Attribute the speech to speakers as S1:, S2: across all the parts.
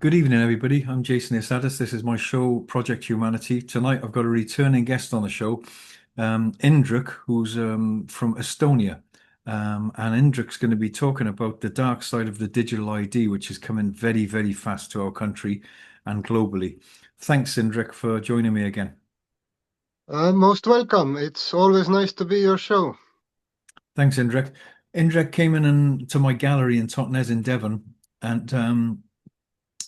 S1: Good evening, everybody. I'm Jason Isadis. This is my show, Project Humanity. Tonight, I've got a returning guest on the show, Indrek, who's from Estonia. And Indrek's going to be talking about the dark side of the digital ID, which is coming very, very fast to our country and globally. Thanks, Indrek, for joining me again.
S2: Most welcome. It's always nice to be your show.
S1: Thanks, Indrek. Indrek came to my gallery in Totnes in Devon, and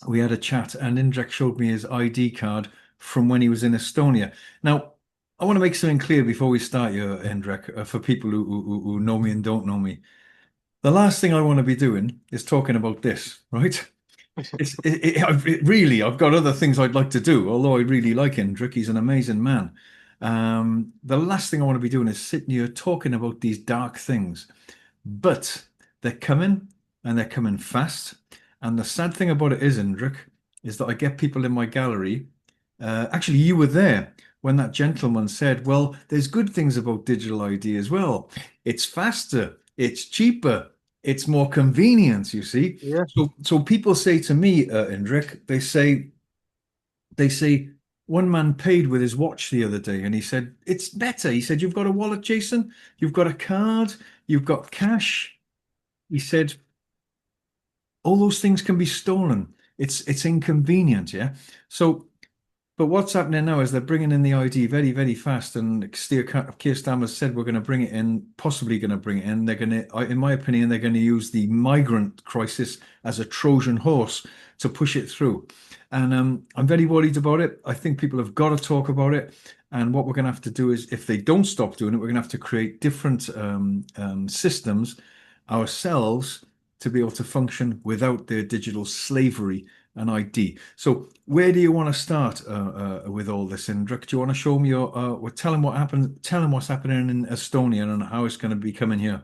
S1: we had a chat, and Indrek showed me his ID card from when he was in Estonia. Now, I want to make something clear before we start here, Indrek, for people who know me and don't know me. The last thing I want to be doing is talking about this, right? Really, I've got other things I'd like to do, although I really like Indrek. He's an amazing man. The last thing I want to be doing is sitting here talking about these dark things. But they're coming and they're coming fast. And the sad thing about it is, Indrek, is that I get people in my gallery. Actually, you were there when that gentleman said, well, there's good things about digital ID as well. It's faster, it's cheaper, it's more convenient, you see.
S2: Yeah.
S1: So people say to me, Indrek, they say one man paid with his watch the other day and he said, it's better. He said, you've got a wallet, Jason, you've got a card, you've got cash. He said, all those things can be stolen. It's inconvenient, yeah. So, but what's happening now is they're bringing in the ID very, very fast. And Keir Starmer said we're going to bring it in, possibly going to bring it in. They're going to, in my opinion, they're going to use the migrant crisis as a Trojan horse to push it through. And I'm very worried about it. I think people have got to talk about it. And what we're going to have to do is, if they don't stop doing it, we're going to have to create different systems ourselves to be able to function without their digital slavery and ID. So, where do you want to start with all this, Indrek? Do you want to show me your, tell him what happened, tell him what's happening in Estonia and how it's going to be coming here?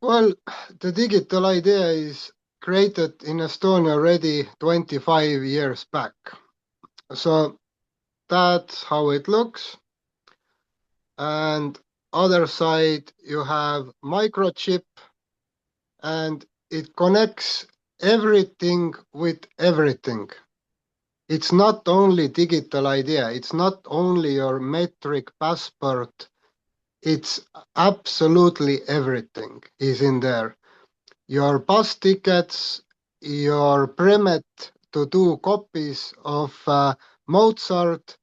S2: Well, the digital idea is created in Estonia already 25 years back. So that's how it looks. And other side, you have microchip and it connects everything with everything. It's not only digital idea. It's not only your metric passport. It's absolutely everything is in there. Your bus tickets, your permit to do copies of Mozart,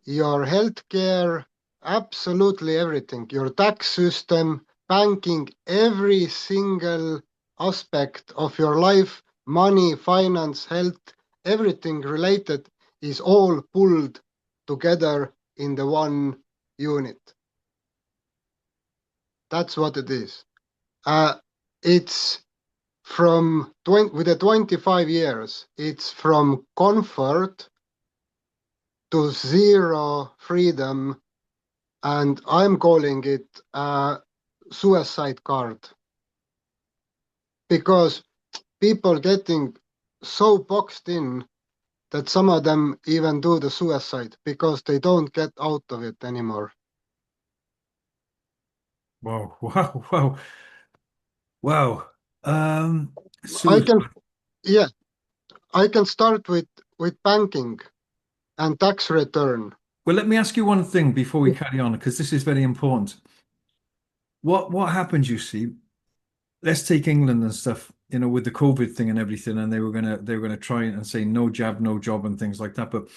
S2: your healthcare, absolutely everything. Your tax system, banking, every single aspect of your life, money, finance, health, everything related is all pulled together in the one unit. That's what it is. It's from with the 25 years, it's from comfort to zero freedom, and I'm calling it a suicide card because people getting so boxed in that some of them even do the suicide because they don't get out of it anymore.
S1: Wow, wow, wow, wow.
S2: I
S1: Suicide.
S2: can, yeah, I can start with banking and tax return.
S1: Well, let me ask you one thing before we carry on, because this is very important. What happened, you see? Let's take England and stuff, with the COVID thing and everything, and they were gonna try and say no jab, no job and things like that. But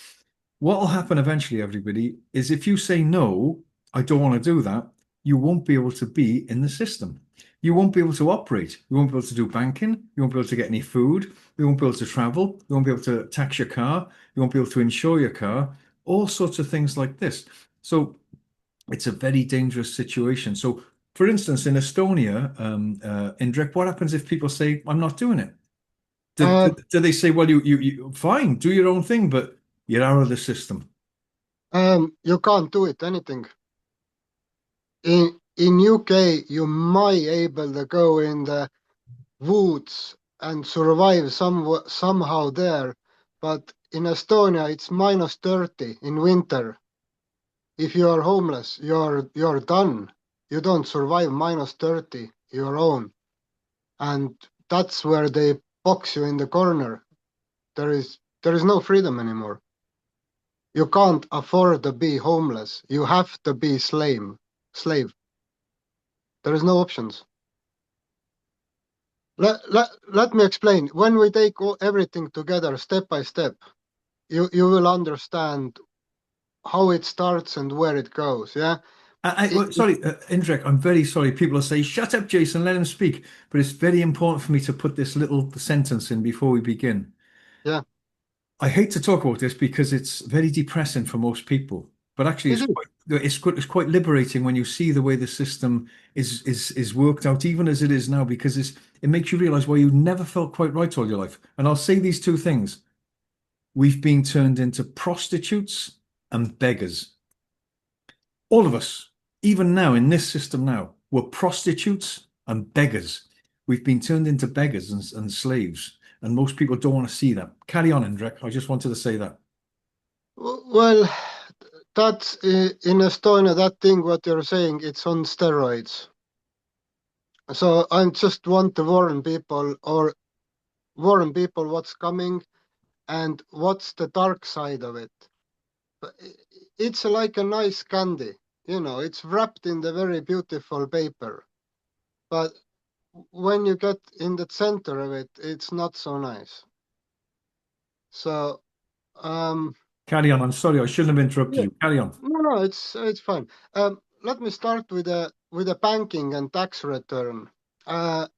S1: what will happen eventually, everybody, is if you say no, I don't want to do that, you won't be able to be in the system. You won't be able to operate. You won't be able to do banking. You won't be able to get any food. You won't be able to travel. You won't be able to tax your car. You won't be able to insure your car. All sorts of things like this. So it's a very dangerous situation. So, for instance, in Estonia, Indrek, what happens if people say, I'm not doing it?
S2: Uh,
S1: Do they say, well, you fine, do your own thing, but you're out of the system?
S2: you can't do it anything. In UK, you might able to go in the woods and survive somehow there, but in Estonia it's minus 30 in winter. If you are homeless, you're done. You don't survive minus 30 your own, and that's where they box you in the corner. there is no freedom anymore. You can't afford to be homeless. You have to be slave. There is no options. Let me explain. When we take everything together step by step, you will understand how it starts and where it goes. Yeah.
S1: Sorry, Indrek, I'm very sorry. People will say, shut up, Jason, let him speak. But it's very important for me to put this little sentence in before we begin.
S2: Yeah.
S1: I hate to talk about this because it's very depressing for most people. But actually,
S2: Is it?
S1: it's quite liberating when you see the way the system is worked out, even as it is now, because it makes you realize why you never felt quite right all your life. And I'll say these two things. We've been turned into prostitutes and beggars. All of us, even now in this system now, we're prostitutes and beggars. We've been turned into beggars and slaves, and most people don't want to see that. Carry on, Indrek. I just wanted to say that.
S2: Well, that's in Estonia. That thing what you're saying, it's on steroids. So I just want to warn people what's coming and what's the dark side of it. It's like a nice candy, it's wrapped in the very beautiful paper. But when you get in the center of it, it's not so nice. So,
S1: Carry on. I'm sorry, I shouldn't have interrupted
S2: yeah,
S1: you. Carry on.
S2: no, it's fine. Let me start with a banking and tax return. Uh,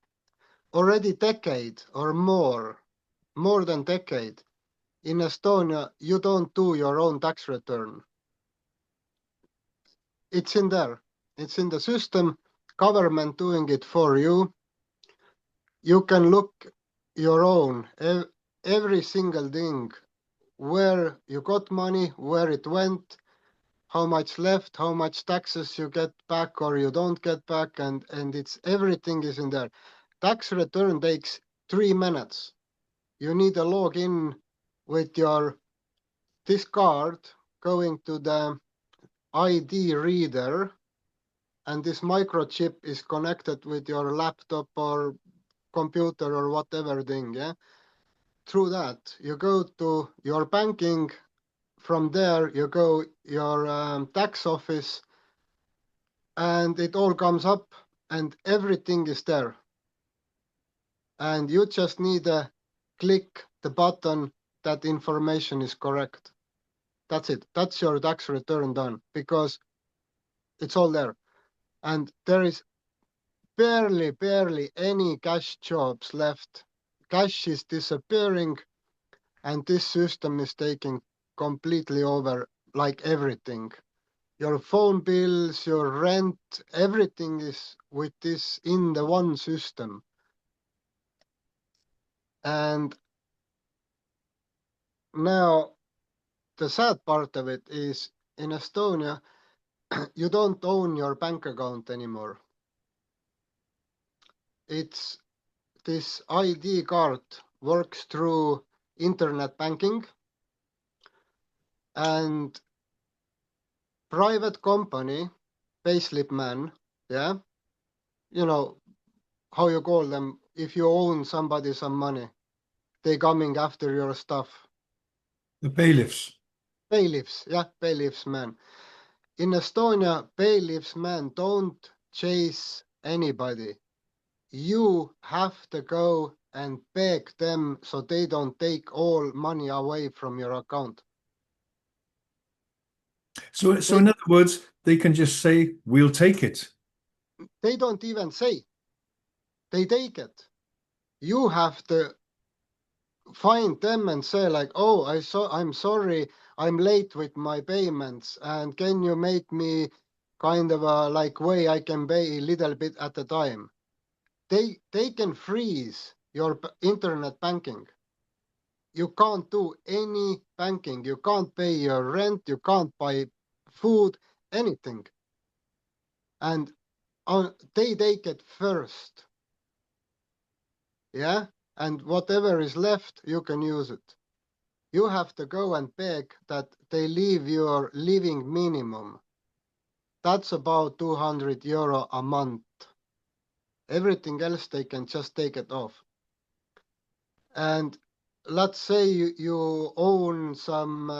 S2: Already decade or more than decade, in Estonia, you don't do your own tax return. It's in there. It's in the system. Government doing it for you. You can look your own every single thing, where you got money, where it went, how much left, how much taxes you get back or you don't get back, and it's everything is in there. Tax return takes 3 minutes. You need to log in with this card, going to the ID reader, and this microchip is connected with your laptop or computer or whatever thing. Yeah. Through that, you go to your banking. From there, you go your tax office, and it all comes up, and everything is there. And you just need to click the button that information is correct. That's it. That's your tax return done, because it's all there. And there is barely any cash jobs left. Cash is disappearing, and this system is taking completely over, like everything. Your phone bills, your rent, everything is with this in the one system. And now the sad part of it is, in Estonia, you don't own your bank account anymore. It's this ID card works through internet banking, and private company, payslip man, yeah, you know how you call them, if you own somebody some money, they coming after your stuff.
S1: The bailiffs.
S2: Bailiffs, yeah, bailiffs man. In Estonia, bailiffs man don't chase anybody. You have to go and beg them so they don't take all money away from your account.
S1: So
S2: They,
S1: in other words, they can just say, we'll take it.
S2: they don't even say, they take it. You have to find them and say like, oh, I'm sorry, I'm late with my payments, and can you make me kind of a like way I can pay a little bit at a time. They can freeze your internet banking. You can't do any banking. You can't pay your rent. You can't buy food, anything. And they take it first. Yeah. And whatever is left, you can use it. You have to go and beg that they leave your living minimum. That's about €200 a month. Everything else, they can just take it off. And let's say you own some,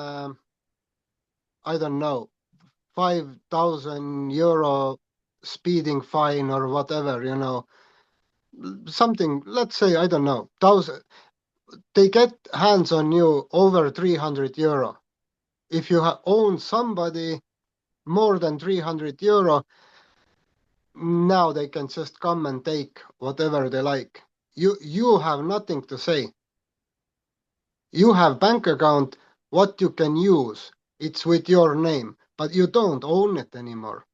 S2: I don't know, 5,000 euro speeding fine or whatever, something, let's say, I don't know, thousand, they get hands on you over 300 euro. If you own somebody more than 300 euro, now they can just come and take whatever they like. You have nothing to say. You have bank account, what you can use. It's with your name, but you don't own it anymore.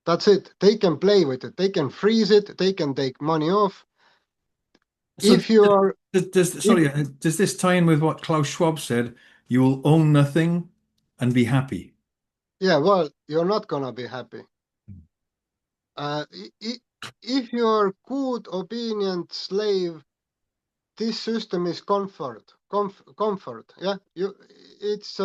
S2: That's it. They can play with it. They can freeze it. They can take money off.
S1: So
S2: If you are, if,
S1: does this tie in with what Klaus Schwab said? You will own nothing and be happy.
S2: yeah, well, you're not gonna be happy. Uh, if you're good, obedient slave, this system is comfort. Yeah, it's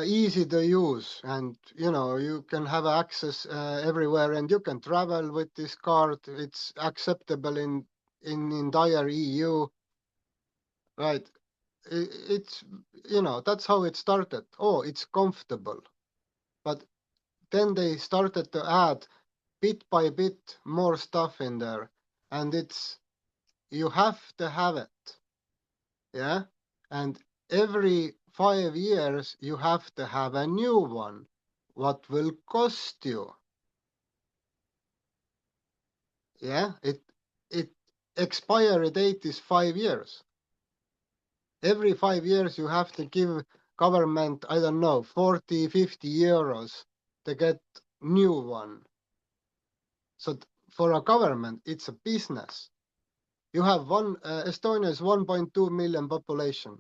S2: easy to use, and you can have access everywhere, and you can travel with this card. It's acceptable in entire EU, right? It's that's how it started. Oh, it's comfortable, but then they started to add bit by bit more stuff in there, and it's you have to have it, yeah, and every 5 years you have to have a new one. What will cost you? Yeah, it expiry date is 5 years. Every 5 years you have to give government, I don't know, 40, 50 euros to get new one. So for a government, it's a business. You have Estonia is 1.2 million population.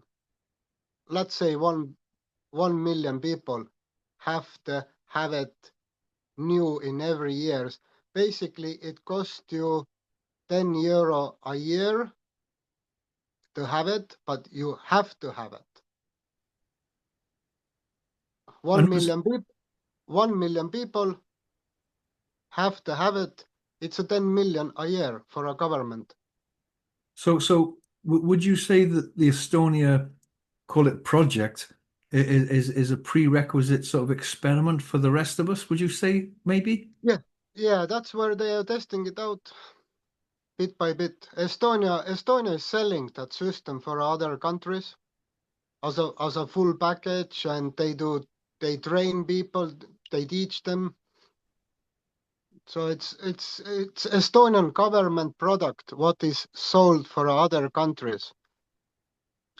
S2: Let's say 1 million people have to have it new in every years. Basically, it costs you 10 euro a year to have it, but you have to have it. 1
S1: And was,
S2: million people, 1 million people have to have it. It's a 10 million a year for a government.
S1: would you say that the Estonia, call it project, is a prerequisite sort of experiment for the rest of us? Would you say maybe?
S2: Yeah, yeah, that's where they are testing it out bit by bit. Estonia is selling that system for other countries as a full package, and they train people, they teach them. So it's Estonian government product what is sold for other countries.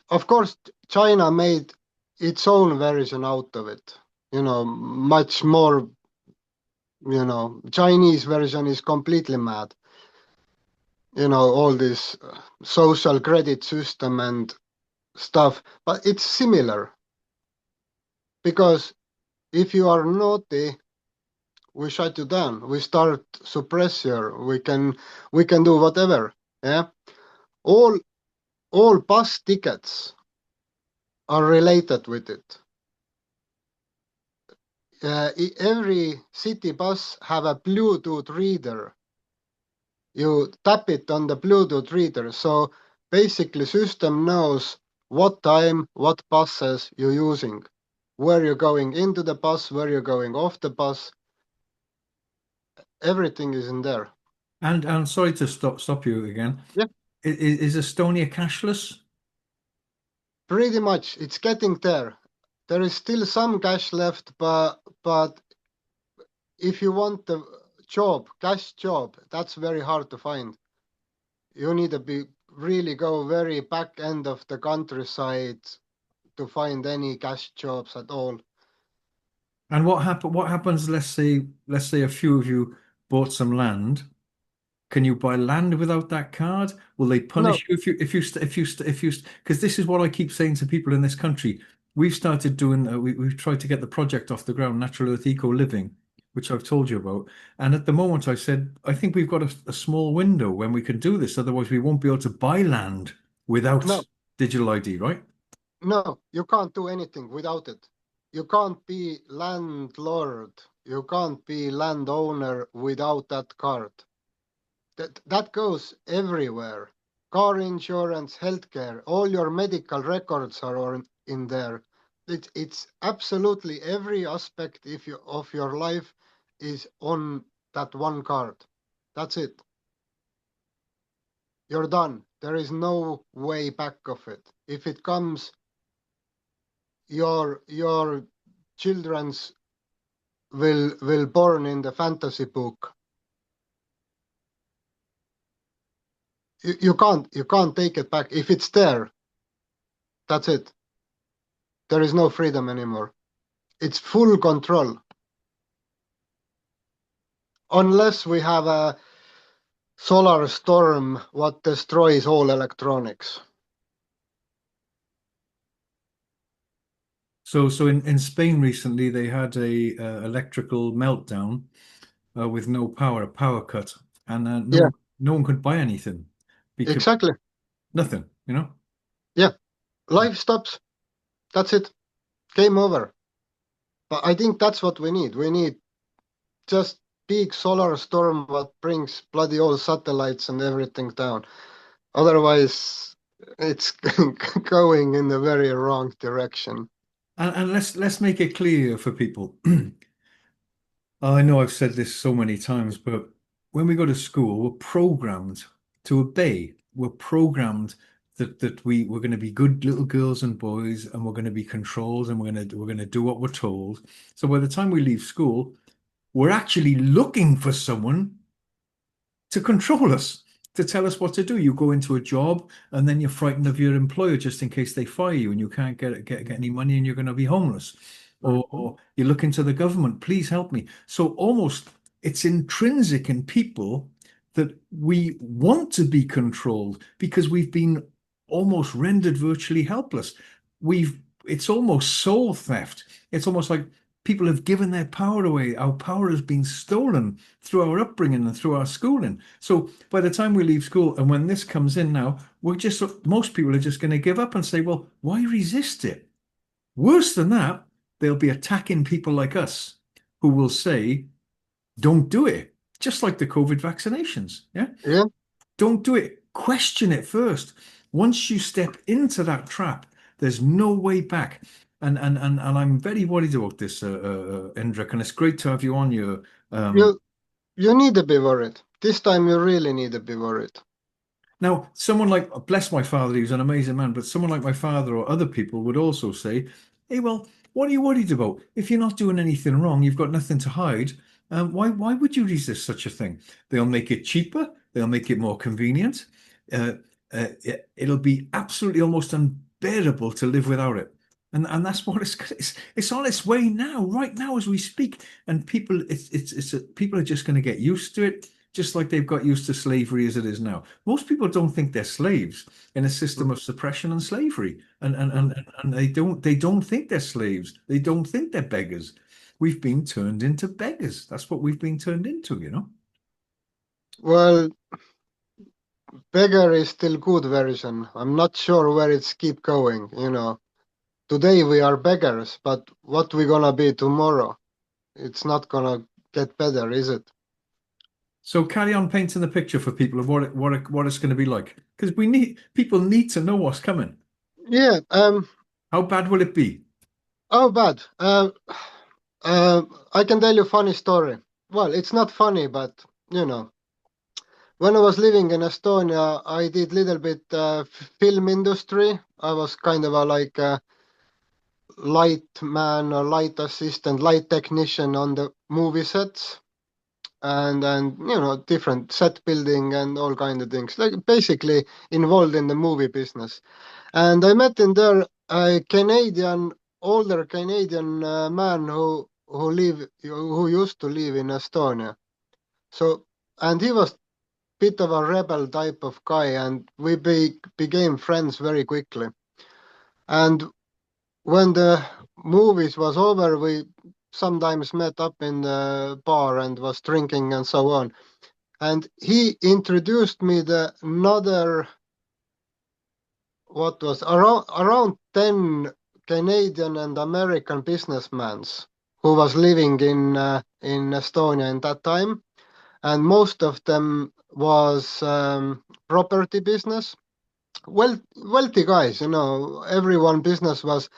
S2: Of course, China made its own version out of it. Much more. Chinese version is completely mad. All this social credit system and stuff, but it's similar because if you are naughty, we shut you down. We start suppress you. We can do whatever. Yeah, all all bus tickets are related with it. Every city bus have a Bluetooth reader. You tap it on the Bluetooth reader, so basically system knows what time, what buses you're using, where you're going into the bus, where you're going off the bus. Everything is in there.
S1: And sorry to stop you again.
S2: Yeah,
S1: Is Estonia cashless?
S2: pretty much. It's getting there. There is still some cash left, but if you want the cash job, that's very hard to find. You need to really go very back end of the countryside to find any cash jobs at all.
S1: And what happens, let's say a few of you bought some land. Can you buy land without that card? Will they
S2: No,
S1: punish you if you because this is what I keep saying to people in this country. We've started doing we've tried to get the project off the ground, Natural Earth Eco Living, which I've told you about. And at the moment I said I think we've got a small window when we can do this. Otherwise we won't be able to buy land without
S2: no,
S1: digital ID, right?
S2: no, you can't do anything without it. You can't be landlord. You can't be landowner without that card. That goes everywhere. car insurance, healthcare, all your medical records are in there. It's absolutely every aspect of your life is on that one card. That's it. You're done. There is no way back of it. If it comes, your children's will born in the fantasy book. You can't take it back. If it's there, that's it. There is no freedom anymore. It's full control. Unless we have a solar storm what destroys all electronics.
S1: So in Spain recently, they had a electrical meltdown with no power, a power cut, and
S2: Yeah,
S1: no one could buy anything because
S2: exactly.
S1: nothing, you know.
S2: Yeah, life stops. That's it. Game over. But I think that's what we need. We need just big solar storm what brings bloody all satellites and everything down. Otherwise, it's going in the very wrong direction.
S1: And let's make it clear for people. I know I've said this so many times, but when we go to school, we're programmed to obey. We're programmed that we're going to be good little girls and boys, and we're going to be controlled, and we're going to do what we're told. So by the time we leave school, we're actually looking for someone to control us, to tell us what to do. You go into a job and then you're frightened of your employer just in case they fire you and you can't get any money and you're going to be homeless.
S2: Mhm.
S1: Or you look into the government, please help me. So almost it's intrinsic in people that we want to be controlled because we've been almost rendered virtually helpless. It's almost soul theft. It's almost like people have given their power away. Our power has been stolen through our upbringing and through our schooling. So by the time we leave school and when this comes in now, most people are just going to give up and say, well, why resist it? Worse than that, they'll be attacking people like us who will say, don't do it. Just like the COVID vaccinations. Yeah.
S2: Yeah,
S1: Don't do it. Question it first. Once you step into that trap, there's no way back. And I'm very worried about this, Indrek, and it's great to have you on your
S2: you you need to be worried. This time you really need to be worried.
S1: Now, someone like, bless my father, he was an amazing man, but someone like my father or other people would also say, hey, well, what are you worried about? If you're not doing anything wrong, you've got nothing to hide. Why would you resist such a thing? They'll make it cheaper, they'll make it more convenient. Uh, it'll be absolutely almost unbearable to live without it. And that's what it's on its way now, right now as we speak. And people are just going to get used to it just like they've got used to slavery as it is now. Most people don't think they're slaves in a system of suppression and slavery, and they don't think they're slaves. They don't think they're beggars. We've been turned into beggars. That's what we've been turned into, you know.
S2: Well, beggar is still good version. I'm not sure where it's keep going. Today we are beggars, but what we gonna be tomorrow? It's not gonna get better, is it?
S1: So carry on painting the picture for people of what it's going to be like, because people need to know what's coming.
S2: Yeah.
S1: How bad will it be?
S2: How bad? I can tell you a funny story. Well, it's not funny, but you know, when I was living in Estonia, I did little bit film industry. I was kind of a like a light man or light assistant, light technician on the movie sets, and different set building and all kind of things. Like basically involved in the movie business. And I met in there a older Canadian man who used to live in Estonia. So, and he was bit of a rebel type of guy, and we became friends very quickly. And when the movies was over, we sometimes met up in the bar and was drinking and so on. And he introduced me the another what was around 10 Canadian and American businessmen who was living in Estonia in that time, and most of them was property business. Well, wealthy guys, everyone business was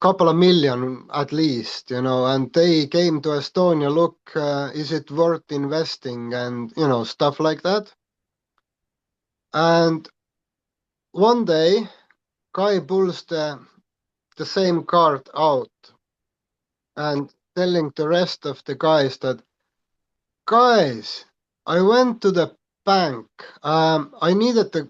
S2: couple of million at least, and they came to Estonia, look, is it worth investing and, stuff like that. And one day, guy pulls the same card out and telling the rest of the guys that, guys, I went to the bank. I needed a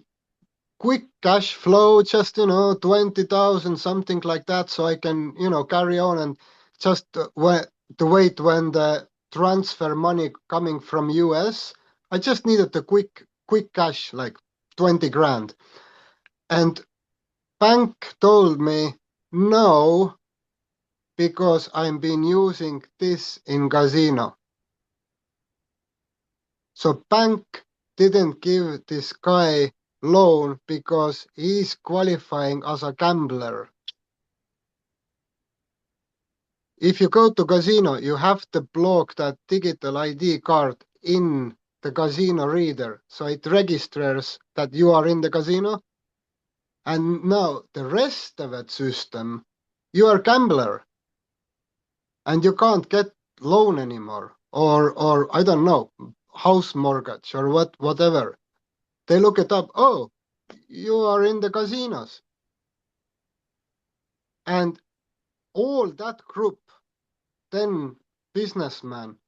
S2: quick cash flow, just 20,000, something like that, so I can carry on and just to wait when the transfer money coming from US. I just needed a quick cash, like 20 grand. And bank told me no, because I'm been using this in casino. So bank didn't give this guy loan because he's qualifying as a gambler. If you go to casino, you have to block that digital ID card in the casino reader, so it registers that you are in the casino. And now the rest of that system, you are gambler, and you can't get loan anymore, or I don't know, house mortgage or whatever. They look it up. Oh, you are in the casinos, and all that group, 10 businessmen,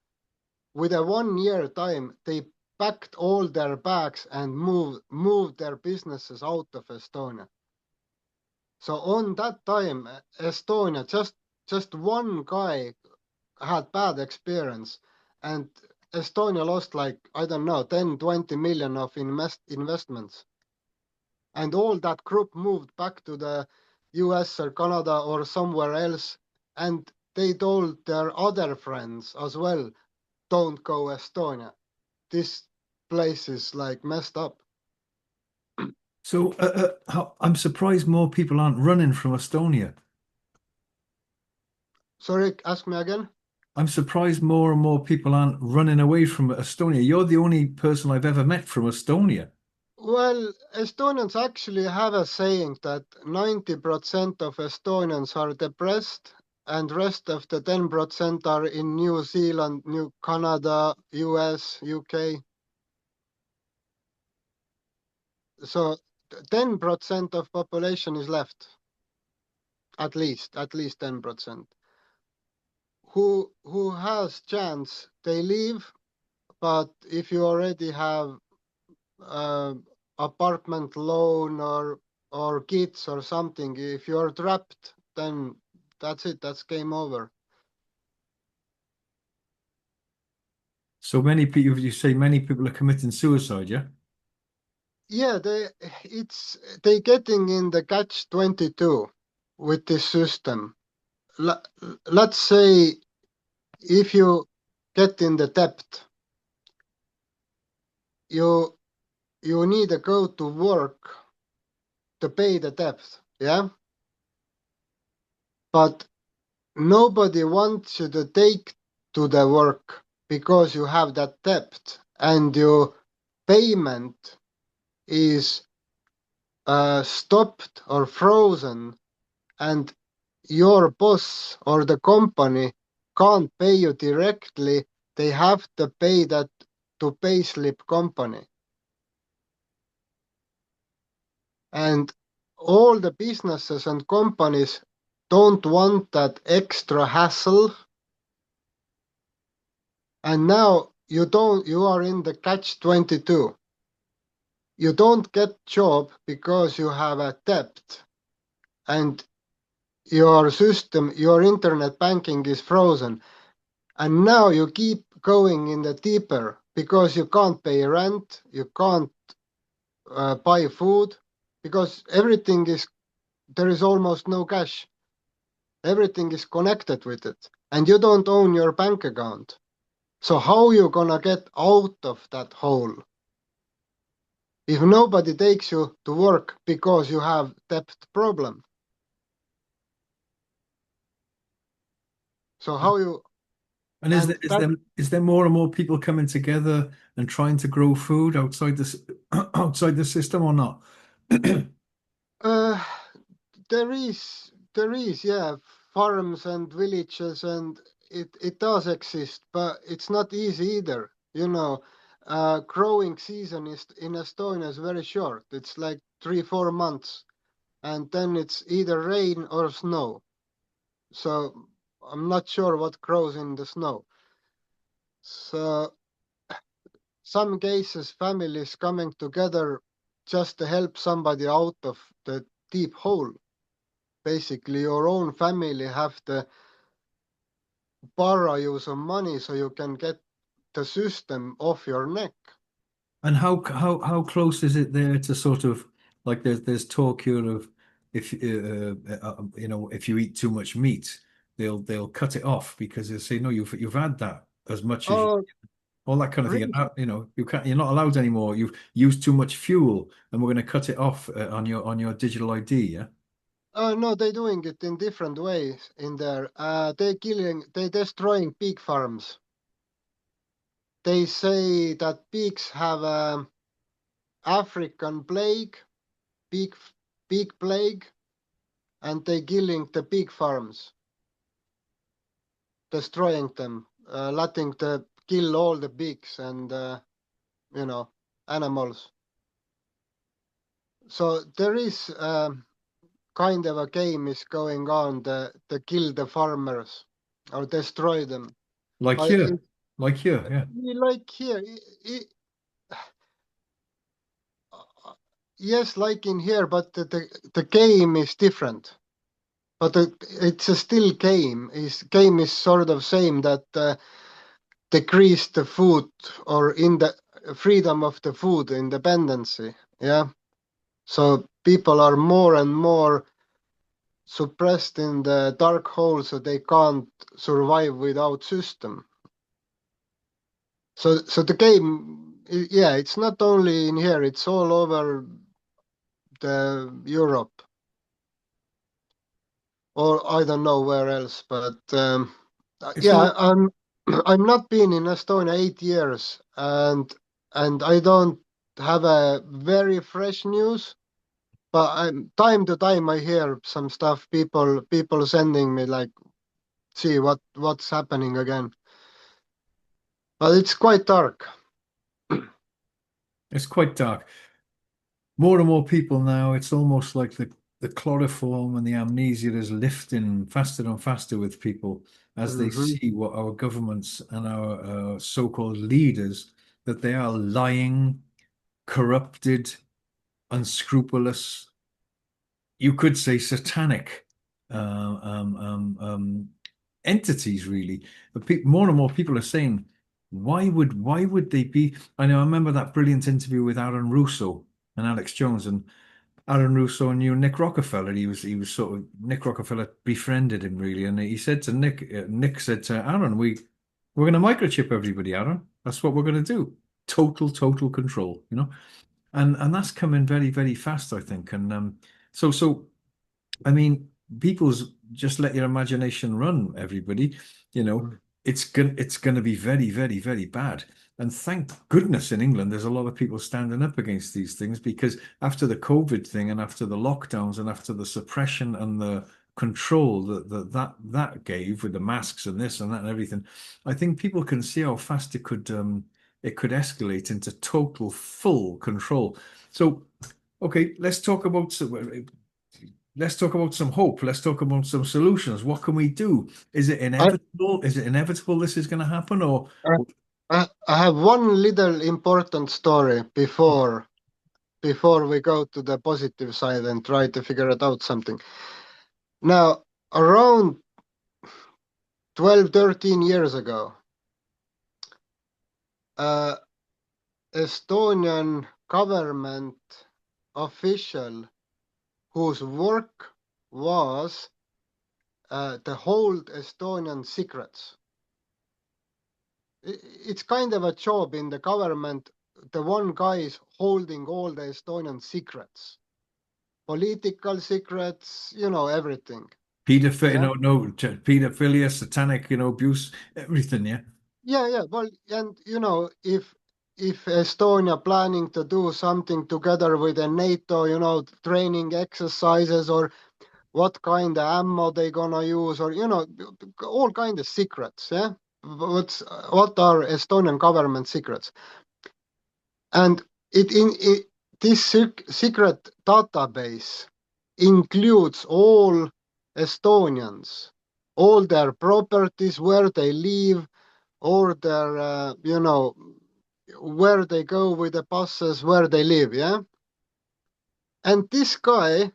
S2: with a 1 year time, they packed all their bags and moved their businesses out of Estonia. So on that time, Estonia, just one guy had bad experience, and Estonia lost, like, I don't know, 10, 20 million of investments. And all that group moved back to the US or Canada or somewhere else, and they told their other friends as well, don't go Estonia. This place is like messed up.
S1: So I'm surprised more people aren't running from Estonia.
S2: Sorry, ask me again.
S1: I'm surprised more and more people aren't running away from Estonia. You're the only person I've ever met from Estonia.
S2: Well, Estonians actually have a saying that 90% of Estonians are depressed and rest of the 10% are in New Zealand, New Canada, US, UK. So 10% of population is left, at least 10%. Who has chance, they leave, but if you already have uh, apartment loan or kids or something, if you're trapped, then that's it. That's game over.
S1: So many people, you say many people are committing suicide, yeah?
S2: Yeah, they getting in the catch 22 with this system. Let's say if you get in the debt, you you need to go to work to pay the debt, yeah? But nobody wants you to take to the work because you have that debt and your payment is stopped or frozen, and your boss or the company can't pay you directly. They have to pay that to payslip company. And all the businesses and companies don't want that extra hassle. And now you are in the catch 22. You don't get job because you have a debt and your system, your internet banking is frozen. And now you keep going in the deeper because you can't pay rent, you can't buy food, because there is almost no cash. Everything is connected with it, and you don't own your bank account. So how you gonna get out of that hole if nobody takes you to work because you have debt problem? So how you
S1: And is
S2: And
S1: there is
S2: that
S1: there is there more and more people coming together and trying to grow food outside this outside the system or not?
S2: uh, there is, yeah, farms and villages, and it does exist, but it's not easy either. Growing season is in Estonia is very short. It's like 3-4 months, and then it's either rain or snow. So I'm not sure what grows in the snow. So some cases, families coming together just to help somebody out of the deep hole. Basically, your own family have to borrow you some money so you can get the system off your neck.
S1: And how close is it there to sort of like there's talk here of if if you eat too much meat, they'll cut it off because they'll say no, you've had that as much as you,
S2: Oh,
S1: all that kind of thing. And
S2: really?
S1: you're not allowed anymore. You've used too much fuel, and we're going to cut it off on your digital ID. Yeah.
S2: Oh no, they're doing it in different ways in there. They're destroying pig farms. They say that pigs have a African plague, pig pig plague, and they're killing the pig farms, destroying them, letting the kill all the pigs and you know animals. So there is kind of a game is going on to kill the farmers or destroy them.
S1: Like
S2: But
S1: here, like here, yeah.
S2: like here, yes, like in here, but the game is different. But it's a still game. Game is sort of same that decrease the food or in the freedom of the food independency. Yeah. So people are more and more suppressed in the dark hole, so they can't survive without system. So the game, yeah, it's not only in here; it's all over the Europe, or I don't know where else. But
S1: It's
S2: yeah,
S1: all
S2: I'm not been in Estonia 8 years, and I don't have a very fresh news. But time to time I hear some stuff. People sending me like, see what's happening again. But it's quite dark.
S1: it's quite dark. More and more people now, it's almost like the chloroform and the amnesia is lifting faster and faster with people as they
S2: Hmm.
S1: see what our governments and our so-called leaders, that they are lying, corrupted, unscrupulous, you could say satanic entities, really. But more and more people are saying, why would they be? I know I remember that brilliant interview with Aaron Russo and Alex Jones, and Aaron Russo knew Nick Rockefeller. He was sort of Nick Rockefeller befriended him really, and he said to Nick, Nick said to Aaron, we're going to microchip everybody, Aaron. That's what we're going to do. Total control, and that's coming very very fast, I think. And so I mean, people's just let your imagination run, everybody. You know, it's gonna be very, very, very bad. And thank goodness in England, there's a lot of people standing up against these things because after the COVID thing and after the lockdowns and after the suppression and the control that gave with the masks and this and that and everything, I think people can see how fast it could escalate into total full control. So, okay, let's talk about some hope. Let's talk about some solutions. What can we do? Is it
S2: I,
S1: inevitable? Is it inevitable this is going to happen? Or
S2: I have one little important story before we go to the positive side and try to figure it out something. Now, around 12, 13 years ago, uh, Estonian government official whose work was to hold Estonian secrets. It's kind of a job in the government. The one guy is holding all the Estonian secrets, political secrets, everything.
S1: Pedophilia,
S2: Yeah,
S1: pedophilia, satanic, abuse, everything. Yeah.
S2: yeah. Well, and if Estonia planning to do something together with the NATO, training exercises or what kind of ammo they gonna use, or all kind of secrets. Yeah, what are Estonian government secrets? And this secret database includes all Estonians, all their properties, where they live, all their where they go with the buses, where they live. Yeah, and this guy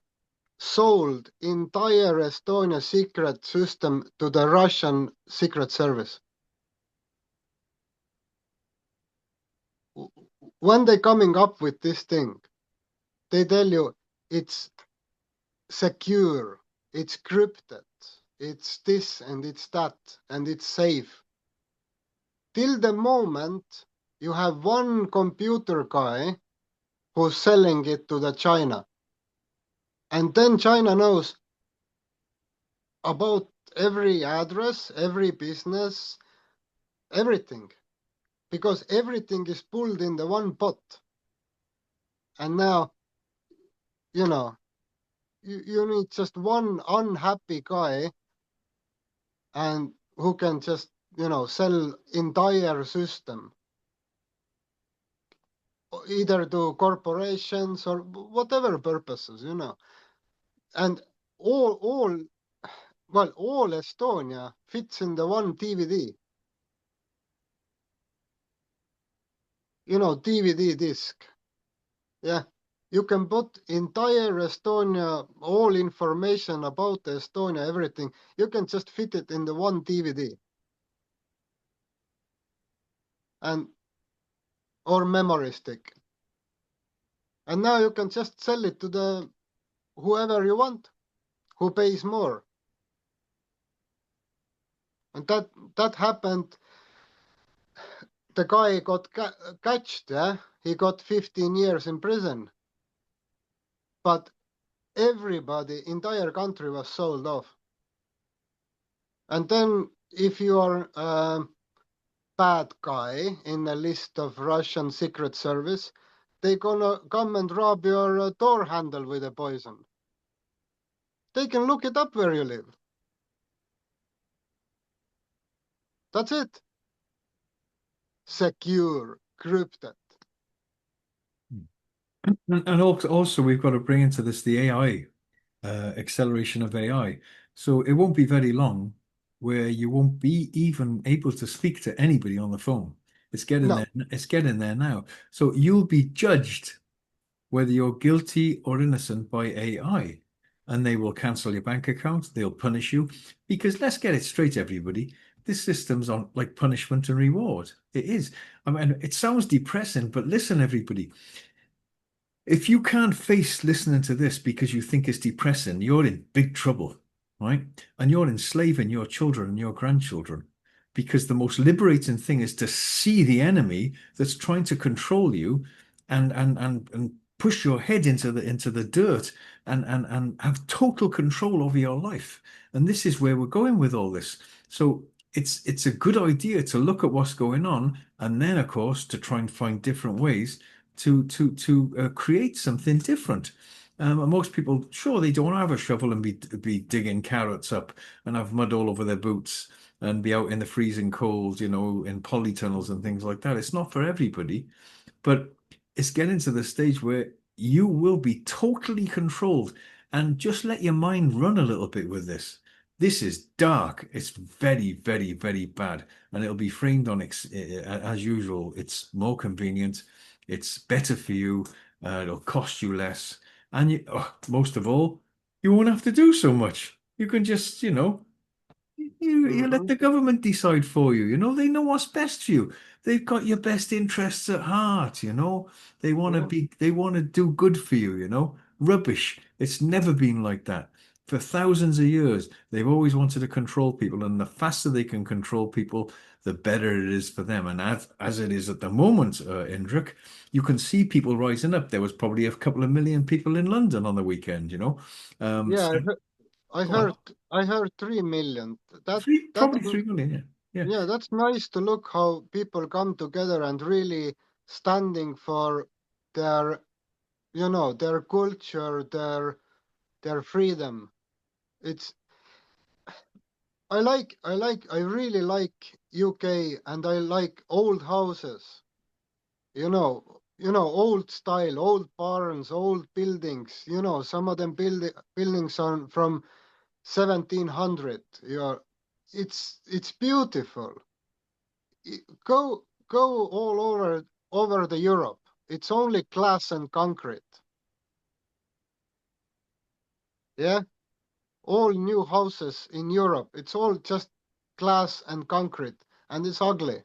S2: sold entire Estonia secret system to the Russian secret service. When they coming up with this thing, they tell you it's secure, it's crypted, it's this and it's that, and it's safe. Till the moment you have one computer guy who's selling it to the China. And then China knows about every address, every business, everything. Because everything is pulled in the one pot. And now, you know, you need just one unhappy guy and who can just, sell entire system either to corporations or whatever purposes. And all well, all Estonia fits in the one DVD, DVD disc. Yeah. You can put entire Estonia, all information about Estonia, everything. You can just fit it in the one DVD and or memory stick. And now you can just sell it to the whoever you want, who pays more. And that happened. The guy got catched, yeah? He got 15 years in prison. But everybody, entire country was sold off. And then if you are a bad guy in a list of Russian secret service, they gonna come and rob your door handle with a poison. They can look it up where you live. That's it. Secure, crypted.
S1: And also, we've got to bring into this the AI, acceleration of AI. So it won't be very long where you won't be even able to speak to anybody on the phone. It's getting
S2: No.
S1: there. It's getting there now. So you'll be judged whether you're guilty or innocent by AI, and they will cancel your bank account. They'll punish you because let's get it straight, everybody. This system's on like punishment and reward. It is. I mean, it sounds depressing, but listen, everybody. If you can't face listening to this because you think it's depressing, you're in big trouble, right? And you're enslaving your children and your grandchildren because the most liberating thing is to see the enemy that's trying to control you and push your head into the dirt and have total control over your life. And this is where we're going with all this. So it's a good idea to look at what's going on and then of course to try and find different ways to create something different. And most people, sure, they don't have a shovel and be digging carrots up and have mud all over their boots and be out in the freezing cold, in polytunnels and things like that. It's not for everybody, but it's getting to the stage where you will be totally controlled and just let your mind run a little bit with this. This is dark. It's very, very, very bad. And it'll be framed on as usual. It's more convenient. It's better for you. It'll cost you less. And most of all, you won't have to do so much. You can just, you let
S2: Hmm.
S1: the government decide for you. They know what's best for you. They've got your best interests at heart.
S2: Yeah.
S1: They want to do good for you. Rubbish. It's never been like that. For thousands of years, they've always wanted to control people, and the faster they can control people, the better it is for them. And as it is at the moment, Indrek, you can see people rising up. There was probably a couple of million people in London on the weekend.
S2: Yeah. I
S1: Go on.
S2: heard I heard 3 million. That that's
S1: Probably 3 million. Yeah.
S2: yeah, that's nice to look how people come together and really standing for their their culture, their freedom. It's I really like UK, and I like old houses. Old style, old barns, old buildings. Some of them buildings are from 1700. It's beautiful. Go all over the Europe. It's only glass and concrete. Yeah, all new houses in Europe. It's all just glass and concrete, and it's ugly.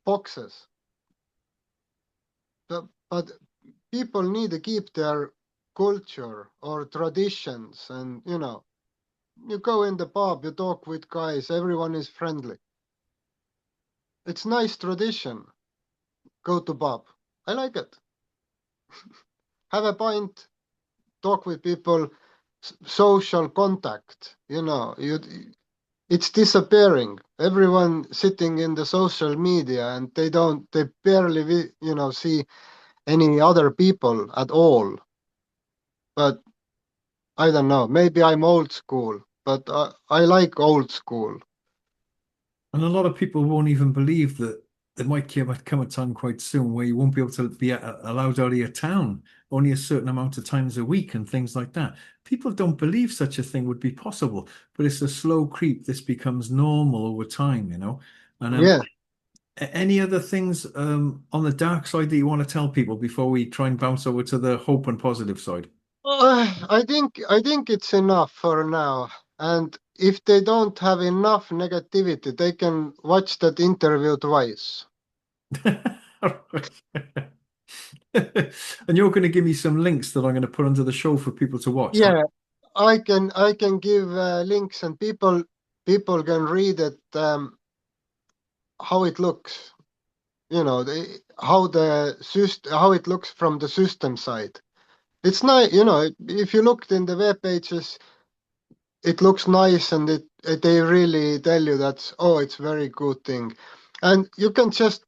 S2: Boxes. But people need to keep their culture or traditions, and you go in the pub, you talk with guys, everyone is friendly. It's nice tradition. Go to pub. I like it. Have a pint, talk with people, social contact. It's disappearing. Everyone sitting in the social media, and they barely, see any other people at all. But I don't know. Maybe I'm old school, but I like old school.
S1: And a lot of people won't even believe that there might come a time quite soon where you won't be able to be allowed out of your town only a certain amount of times a week and things like that. People don't believe such a thing would be possible, but it's a slow creep. This becomes normal over time. And
S2: Yeah.
S1: any other things on the dark side that you want to tell people before we try and bounce over to the hope and positive side?
S2: I think it's enough for now. And if they don't have enough negativity, they can watch that interview twice.
S1: And you're going to give me some links that I'm going to put onto the show for people to watch, right?
S2: Yeah, I can give links, and people can read it, how it looks. How it looks from the system side. It's nice. If you looked in the web pages, it looks nice, and they really tell you that, oh, it's very good thing. And you can just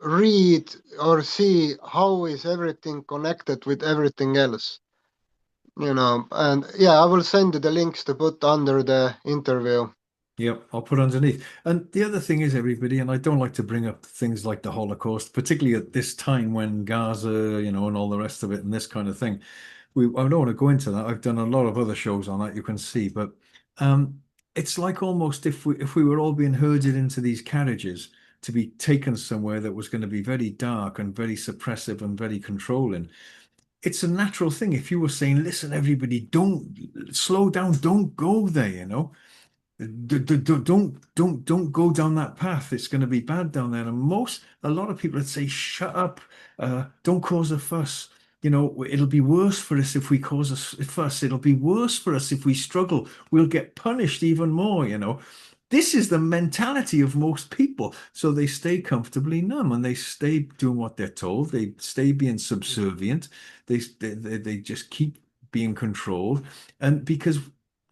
S2: read or see how is everything connected with everything else. And yeah, I will send you the links to put under the interview.
S1: Yep, I'll put underneath. And the other thing is, everybody, and I don't like to bring up things like the Holocaust, particularly at this time when Gaza, and all the rest of it and this kind of thing. I don't want to go into that. I've done a lot of other shows on that, you can see, but um, it's like almost if we were all being herded into these carriages to be taken somewhere that was going to be very dark and very suppressive and very controlling. It's a natural thing. If you were saying, listen, everybody, don't slow down, don't go there. Don't go down that path. It's going to be bad down there. And a lot of people would say, shut up, don't cause a fuss. It'll be worse for us if we cause a fuss. It'll be worse for us if we struggle. We'll get punished even more. This is the mentality of most people. So they stay comfortably numb and they stay doing what they're told. They stay being subservient. They just keep being controlled. And because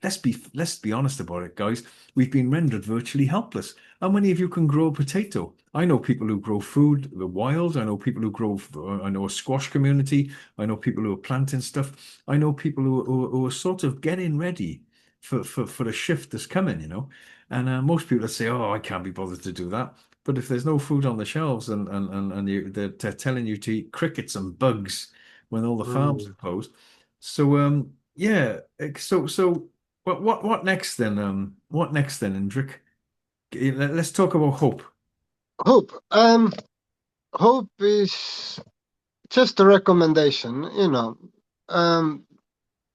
S1: let's be honest about it, guys. We've been rendered virtually helpless. How many of you can grow a potato? I know people who grow food, the wild. I know people who I know a squash community. I know people who are planting stuff. I know people who are sort of getting ready for the shift that's coming. And most people say, "Oh, I can't be bothered to do that." But if there's no food on the shelves and they're telling you to eat crickets and bugs when all the farms are
S2: Mm.
S1: closed, so yeah, so what next then? What next then, Indrek? Let's talk about hope.
S2: Hope. Hope is just a recommendation.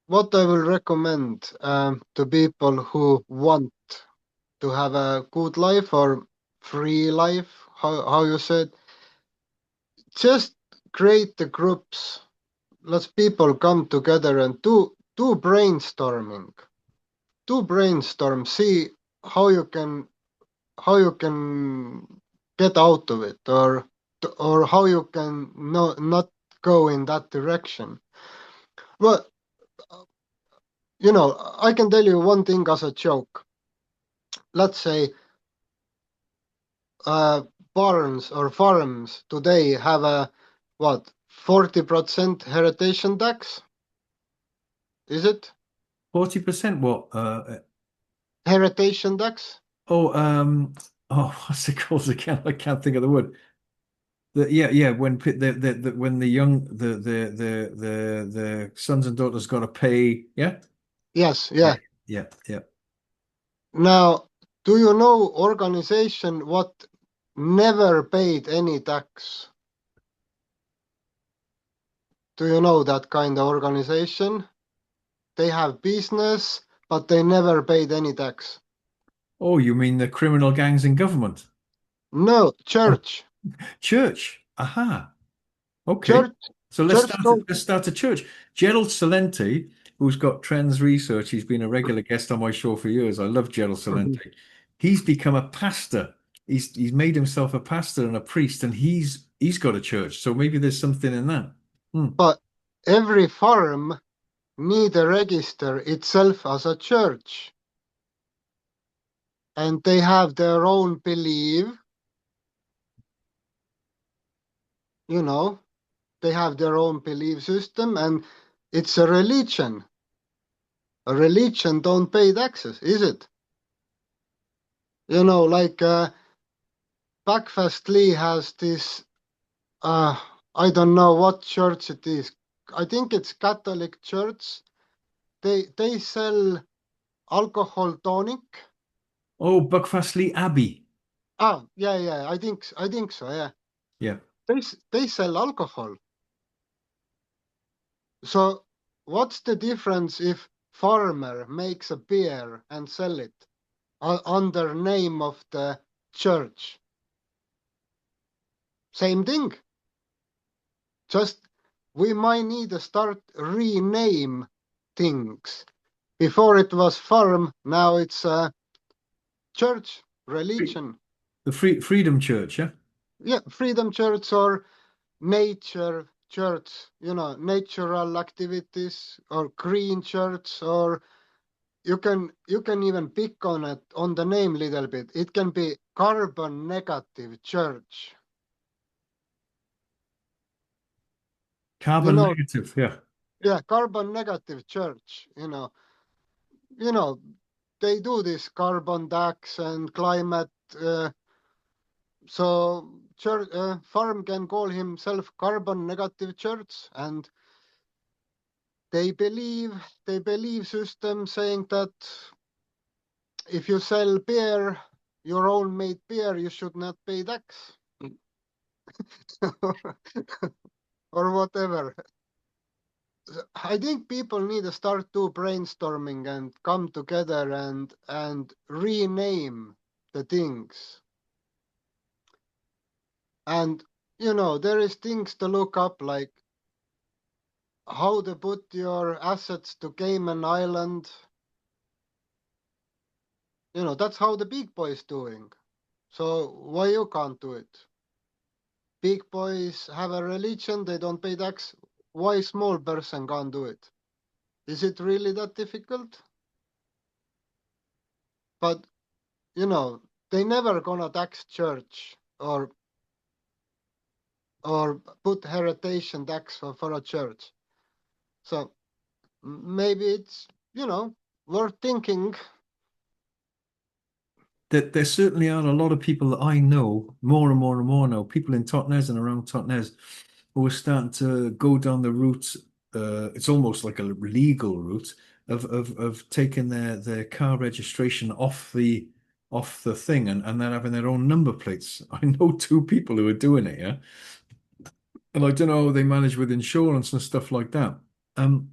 S2: What I will recommend to people who want to have a good life or free life, how you said, just create the groups. Let people come together and do brainstorming. Do brainstorm. See how you can how you can get out of it, or how you can not go in that direction. Well, I can tell you one thing as a joke. Let's say uh, barns or farms today have a what 40% heritage tax? Is it
S1: 40% what?
S2: heritage tax?
S1: Oh, what's it called again? I can't think of the word. Yeah, when when the young the sons and daughters got to pay. Yeah,
S2: Yes,
S1: yeah,
S2: yeah.
S1: yeah.
S2: Now, do you know organization what never paid any tax? Do you know that kind of organization? They have business, but they never paid any tax.
S1: Oh, you mean the criminal gangs in government?
S2: No,
S1: Oh,
S2: church.
S1: church. Aha. Okay.
S2: Church,
S1: So
S2: church don't.
S1: let's start a church. Gerald Salenti, who's got trends research, he's been a regular guest on my show for years. I love Gerald
S2: Mhm.
S1: Salenti. He's become a pastor. He's made himself a pastor and a priest, and he's got a church. So maybe there's something in that. Hmm.
S2: But every farm need to register itself as a church, and they have their own belief. You know, they have their own belief system, and it's a religion. A religion don't pay taxes, is it? Like Backfast Lee has this. Uh, I don't know what church it is. I think it's Catholic church. They sell alcohol tonic.
S1: Oh, Buckfastleigh Abbey.
S2: Yeah, yeah. I think so. Yeah,
S1: Yeah.
S2: they sell alcohol. So what's the difference if farmer makes a beer and sell it under name of the church? Same thing. Just we might need to start rename things. Before it was farm, now it's church, religion.
S1: The Freedom Church, yeah?
S2: Yeah, freedom church or nature church, natural activities or green church, or you can even pick on it on the name little bit. It can be carbon negative church. You
S1: Carbon
S2: know,
S1: negative, yeah.
S2: yeah, carbon negative church, you know, they do this carbon tax and climate. So church, farm can call himself carbon negative church, and they believe system saying that if you sell beer, your own made beer, you should not pay tax or whatever. I think people need to start do brainstorming and come together and rename the things. And there is things to look up like how to put your assets to Cayman Island. That's how the big boys doing. So why you can't do it? Big boys have a religion, they don't pay tax. Why small person can't do it? Is it really that difficult? But they never gonna tax church or put heritage and tax for a church. So maybe it's worth thinking.
S1: There certainly are a lot of people that I know, more and more and more now, people in Totnes and around Totnes, who are starting to go down the route. It's almost like a legal route of taking their car registration off the thing and then having their own number plates. I know two people who are doing it, yeah. And I don't know how they manage with insurance and stuff like that. Um,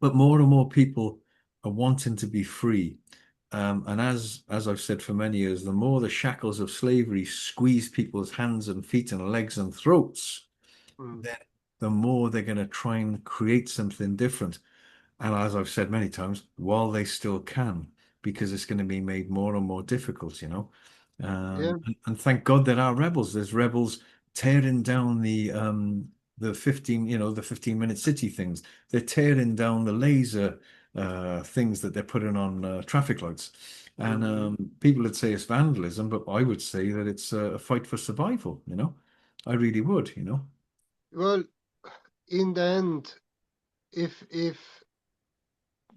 S1: but more and more people are wanting to be free. And as I've said for many years, the more the shackles of slavery squeeze people's hands and feet and legs and throats,
S2: Mm,
S1: then the more they're going to try and create something different. And as I've said many times, while they still can, because it's going to be made more and more difficult, you know.
S2: yeah,
S1: And thank God there are rebels. There's rebels tearing down the 15, the 15-minute city things. They're tearing down the laser. things that they're putting on traffic lights. And
S2: Mhm.
S1: people would say it's vandalism, but I would say that it's a fight for survival, I really would,
S2: Well, in the end, if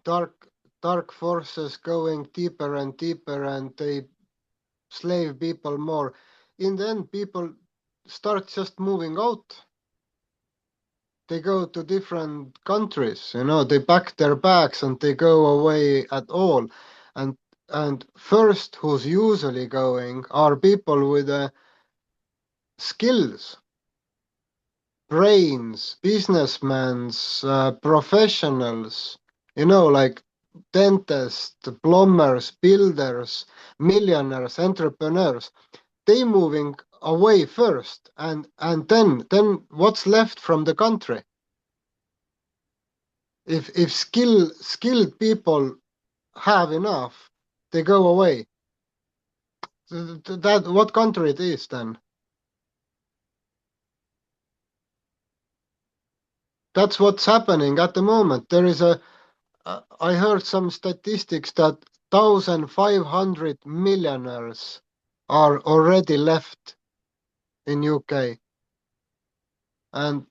S2: dark dark forces going deeper and deeper and they slave people more, in the end people start just moving out. They go to different countries, they pack their bags and they go away at all. And and first who's usually going are people with skills, brains, businessmen, professionals, like dentists, plumbers, builders, millionaires, entrepreneurs. They moving away first, and then what's left from the country? If skilled people have enough, they go away. That what country it is then? That's what's happening at the moment. There is I heard some statistics that 1,500 millionaires are already left in UK, and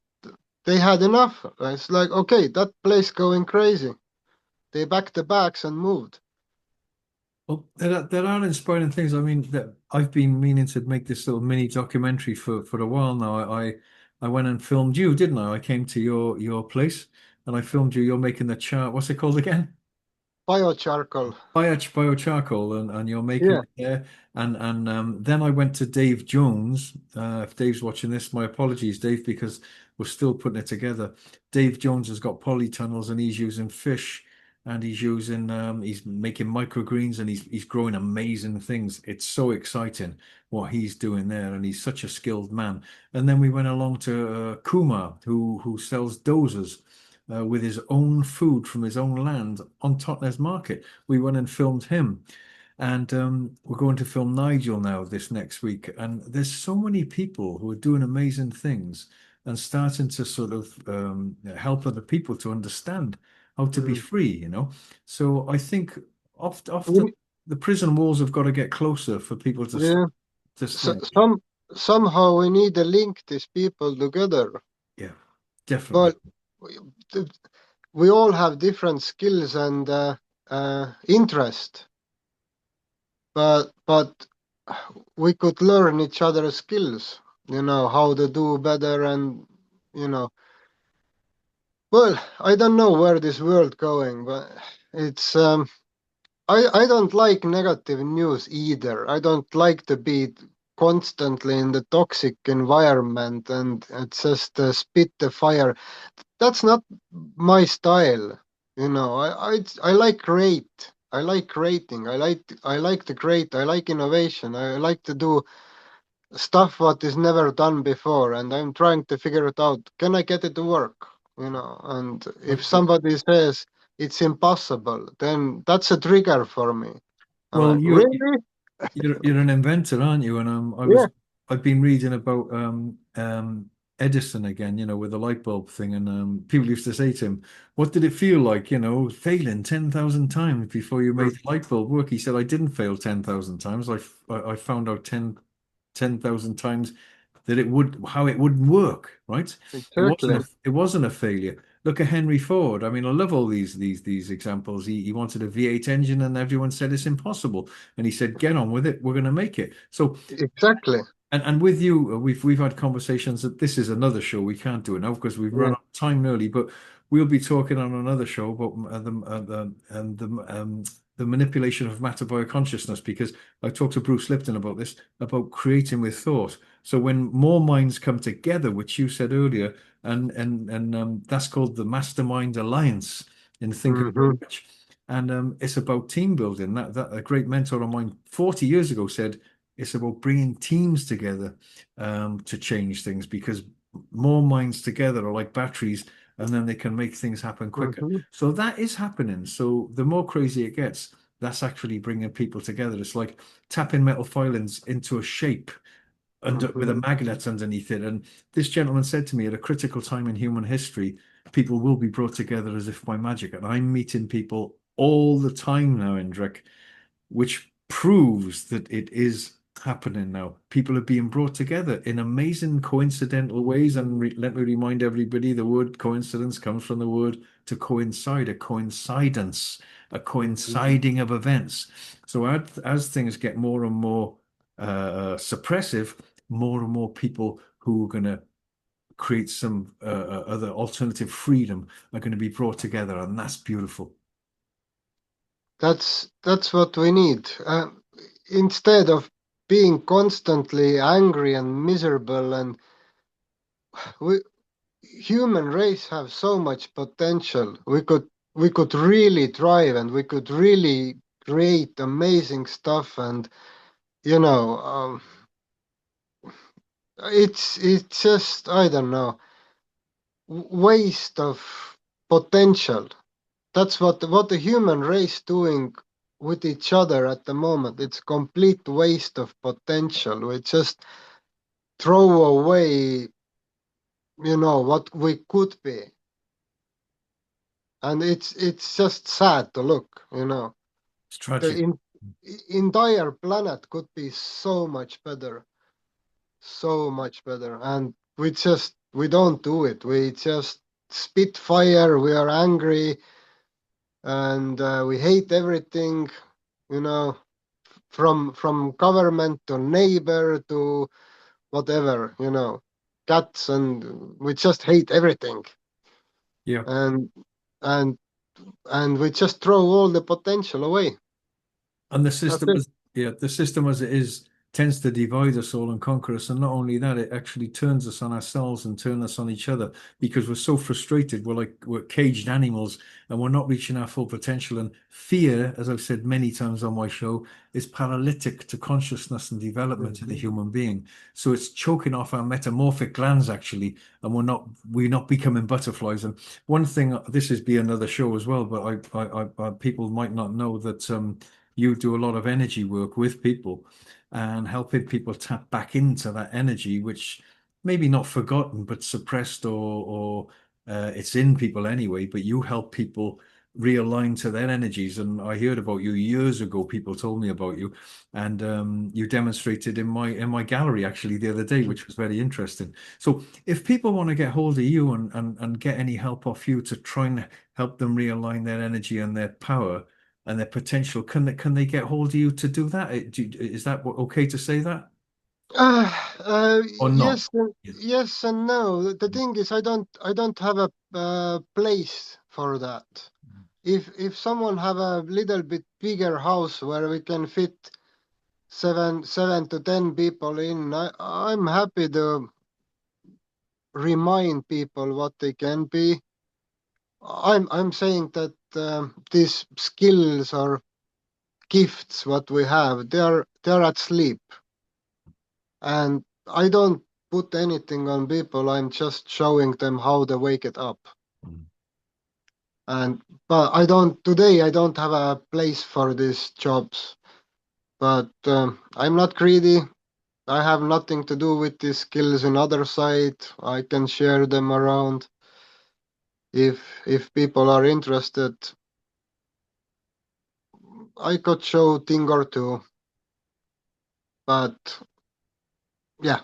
S2: they had enough. It's like, okay, that place going crazy. They packed the bags and moved.
S1: Well, there are inspiring things. I mean, that I've been meaning to make this little mini documentary for a while now. I went and filmed you, didn't I? I came to your place and I filmed you. You're making the chart. What's it called again?
S2: Biocharcoal.
S1: Biocharcoal, and you're making
S2: Yeah.
S1: it there. And then I went to Dave Jones. If Dave's watching this, my apologies, Dave, because we're still putting it together. Dave Jones has got polytunnels and he's using fish and he's making microgreens and he's growing amazing things. It's so exciting what he's doing there, and he's such a skilled man. And then we went along to Kumar, who sells dozers. With his own food from his own land on Totnes Market. We went and filmed him. And we're going to film Nigel now this next week. And there's so many people who are doing amazing things and starting to sort of help other people to understand how to be
S2: Mm.
S1: free. So I think often
S2: We-
S1: the prison walls have got to get closer for people to
S2: Yeah.
S1: just,
S2: So, somehow we need to link these people together.
S1: yeah, definitely.
S2: But we, we all have different skills and interest, but we could learn each other's skills. How to do better, and you know. Well, I don't know where this world going, but it's I don't like negative news either. I don't like to be constantly in the toxic environment and just spit the fire. That's not my style. I like create. I like creating. I like to create. I like innovation. I like to do stuff what is never done before, and I'm trying to figure it out. Can I get it to work? And if somebody says it's impossible, then that's a trigger for me. I'm
S1: Well,
S2: like, really?
S1: you're an inventor, aren't you? And
S2: Yeah,
S1: I've been reading about Edison again, with the light bulb thing, and people used to say to him, "What did it feel like, failing 10,000 times before you made the light bulb work?" He said, "I didn't fail 10,000 times. I found out 10,000 times that how it wouldn't work, right?
S2: exactly.
S1: It wasn't a failure. Look at Henry Ford. I mean, I love all these examples. He wanted a V8 engine and everyone said it's impossible. And he said, "Get on with it. We're going to make it." So
S2: Exactly.
S1: and with you, we've had conversations that this is another show. We can't do it now because we've run
S2: Yeah.
S1: out of time early. But we'll be talking on another show about the manipulation of matter by consciousness. Because I talked to Bruce Lipton about this, about creating with thought. So when more minds come together, which you said earlier, and that's called the Mastermind Alliance in Think and Grow
S2: Hmm.
S1: Rich. And it's about team building. That a great mentor of mine 40 years ago said it's about bringing teams together to change things because more minds together are like batteries and then they can make things happen quicker.
S2: Hmm.
S1: So that is happening. So the more crazy it gets, that's actually bringing people together. It's like tapping metal filings into a shape under with a
S2: Mhm.
S1: magnet underneath it. And this gentleman said to me, at a critical time in human history, people will be brought together as if by magic. And I'm meeting people all the time now, Indrek, which proves that it is happening now. People are being brought together in amazing coincidental ways. And let me remind everybody, the word coincidence comes from the word to coincide, a coincidence, a coinciding of events. So as things get more and more suppressive, more and more people who are going to create some other alternative freedom are going to be brought together, and that's beautiful.
S2: That's what we need. Instead of being constantly angry and miserable, and we human race have so much potential. We could really thrive, and we could really create amazing stuff. And you know, it's just, I don't know, waste of potential. That's what the human race doing with each other at the moment. It's complete waste of potential. We just throw away, what we could be, and it's just sad to look.
S1: It's
S2: The
S1: tragic.
S2: entire planet could be so much better, so much better, and we don't do it. We just spit fire. We are angry, and we hate everything. You know, from government to neighbor to whatever. Cats, and we just hate everything,
S1: Yeah.
S2: and and and we just throw all the potential away.
S1: And the
S2: That's
S1: system
S2: it.
S1: as yeah, the system as it is tends to divide us all and conquer us. And not only that, it actually turns us on ourselves and turns us on each other because we're so frustrated. We're caged animals and we're not reaching our full potential. And fear, as I've said many times on my show, is paralytic to consciousness and development in the
S2: Mhm.
S1: human being. So it's choking off our metamorphic glands actually, and we're not becoming butterflies. And one thing, this is be another show as well, but people might not know that you do a lot of energy work with people and helping people tap back into that energy, which maybe not forgotten, but suppressed or it's in people anyway, but you help people realign to their energies. And I heard about you years ago. People told me about you, and you demonstrated in my gallery actually the other day, which was very interesting. So if people want to get hold of you and get any help off you to try and help them realign their energy and their power, and their potential. Can they get hold of you to do that? Is that okay to say that or not? Yeah.
S2: Yes and no. The thing is, I don't have a place for that. If someone have a little bit bigger house where we can fit seven to 10 people in, I'm happy to remind people what they can be. I'm saying that these skills or gifts what we have, they're at sleep, and I don't put anything on people. I'm just showing them how to wake it up.
S1: Mm.
S2: And but I don't have a place for these jobs. But I'm not greedy. I have nothing to do with these skills in other side. I can share them around if people are interested. I could show thing or two, but yeah,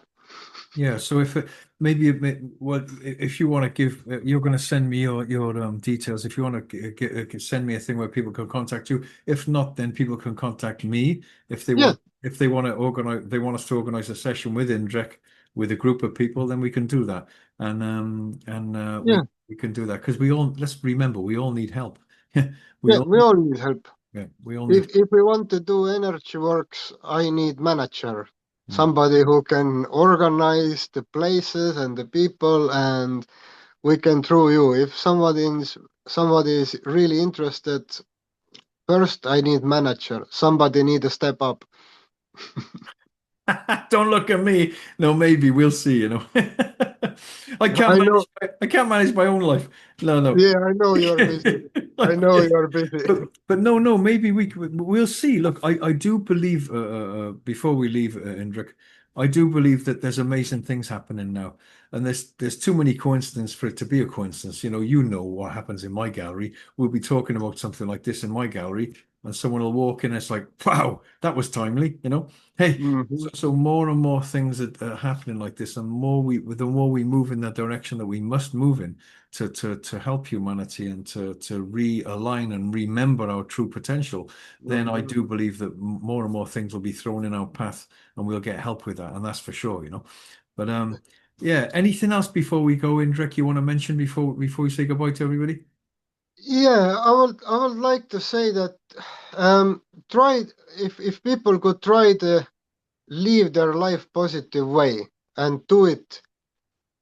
S1: Yeah, so if maybe if you want to give, you're going to send me your details. If you want to send me a thing where people can contact you. If not, then people can contact me if they
S2: yeah,
S1: want. If they want to organize, they want us to organize a session with Indrek with a group of people, then we can do that, and
S2: yeah,
S1: we can do that because let's remember we all need help. We
S2: yeah.
S1: all
S2: We all need help.
S1: yeah, we all need.
S2: If we want to do energy works, I need manager,
S1: Mm.
S2: somebody who can organize the places and the people, and we can through you. If somebody is really interested, first I need manager. Somebody need to step up.
S1: Don't look at me. No, maybe we'll see, I can't
S2: I know.
S1: manage I can't manage my own life. No, no.
S2: Yeah, I know you're busy. I know
S1: Yes.
S2: you're busy.
S1: But no, maybe we'll see. Look, I do believe before we leave, Indrek, I do believe that there's amazing things happening now, and there's too many coincidences for it to be a coincidence. You know what happens in my gallery. We'll be talking about something like this in my gallery, and someone will walk in, and it's like, wow, that was timely. Hey,
S2: Hmm.
S1: so more and more things are happening like this, and the more we move in that direction that we must move in to help humanity and to realign and remember our true potential, then I
S2: Hmm.
S1: do believe that more and more things will be thrown in our path and we'll get help with that, and that's for sure. But yeah. Anything else before we go, Indrek, you want to mention before we say goodbye to everybody?
S2: Yeah, I would like to say that try if people could try to live their life positive way and do it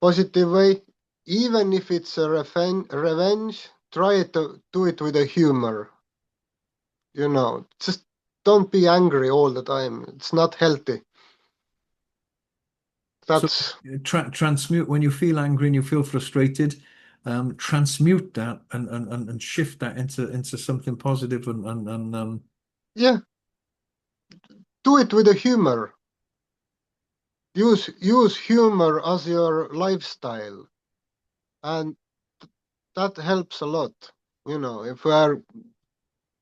S2: positive way, even if it's a revenge, try to do it with a humor. Just don't be angry all the time. It's not healthy.
S1: So
S2: That's
S1: transmute when you feel angry and you feel frustrated, transmute that and shift that into something positive and
S2: Yeah, do it with a humor. Use humor as your lifestyle, and that helps a lot. If we are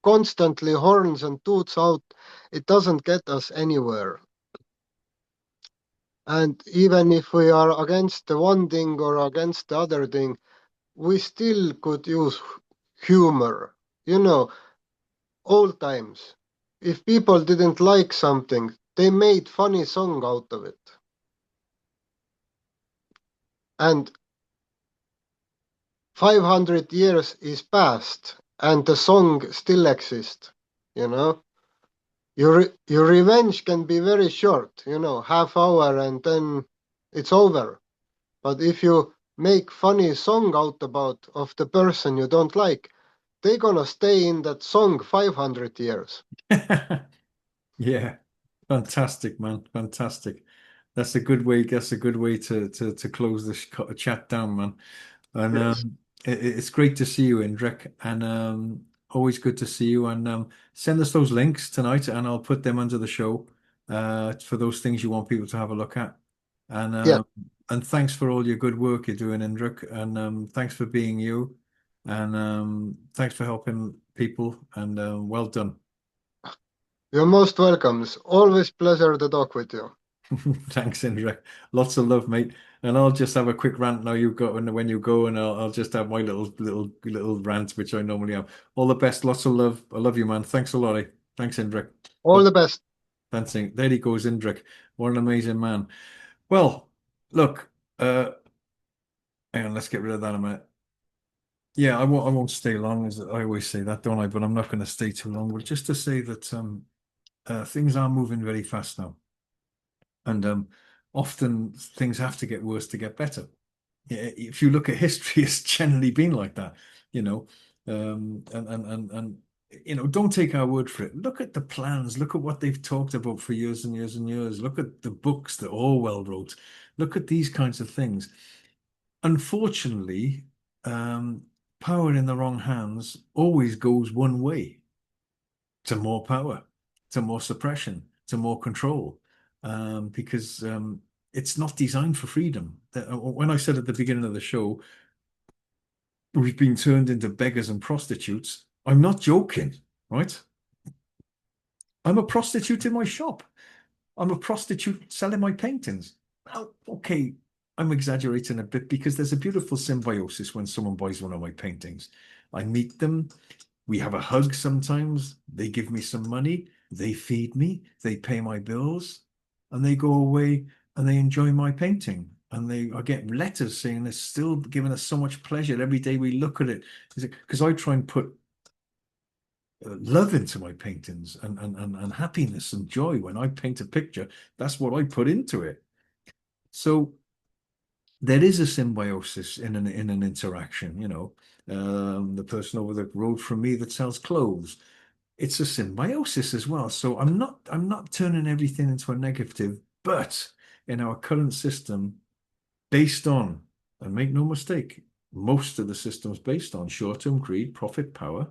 S2: constantly horns and toots out, it doesn't get us anywhere. And even if we are against the one thing or against the other thing, we still could use humor. You know, old times. If people didn't like something, they made funny song out of it. And 500 years is past, and the song still exists. You know, your revenge can be very short. Half hour and then it's over. But if you make funny song out about of the person you don't like, they gonna stay in that song 500 years.
S1: yeah, fantastic, man, fantastic. That's a good way. That's a good way to close this chat down, man. And
S2: Yes.
S1: it's great to see you, Indrek, and always good to see you. And send us those links tonight, and I'll put them under the show for those things you want people to have a look at. And
S2: Yeah.
S1: thanks for all your good work you're doing, Indrek, and thanks for being you, and thanks for helping people. And well done.
S2: You're most welcome. It's always pleasure to talk with you.
S1: Thanks, Indrek. Lots of love, mate. And I'll just have a quick rant now. You've got when you go, and I'll just have my little rant, which I normally have. All the best. Lots of love. I love you, man. Thanks a lot. Thanks, Indrek.
S2: All
S1: But
S2: the best.
S1: dancing. There he goes, Indrek. What an amazing man. Well, look. Hang on. Let's get rid of that a minute. Yeah, I won't stay long, as I always say that, don't I? But I'm not going to stay too long. But just to say that things are moving very fast now, and often things have to get worse to get better. Yeah, if you look at history, it's generally been like that, you know. And don't take our word for it. Look at the plans. Look at what they've talked about for years and years and years. Look at the books that Orwell wrote. Look at these kinds of things. Unfortunately, um, power in the wrong hands always goes one way, to more power, to more suppression, to more control, because it's not designed for freedom. When I said at the beginning of the show, we've been turned into beggars and prostitutes, I'm not joking, right? I'm a prostitute in my shop. I'm a prostitute selling my paintings. Well, okay, I'm exaggerating a bit because there's a beautiful symbiosis when someone buys one of my paintings. I meet them, we have a hug sometimes. They give me some money. They feed me. They pay my bills. And they go away and they enjoy my painting. And I get letters saying it's still giving us so much pleasure every day we look at it. Because I try and put love into my paintings and happiness and joy. When I paint a picture, that's what I put into it. So there is a symbiosis in an interaction. The person over the road from me that sells clothes, it's a symbiosis as well. So I'm not turning everything into a negative, but in our current system, based on, and make no mistake, most of the systems based on short-term greed, profit, power,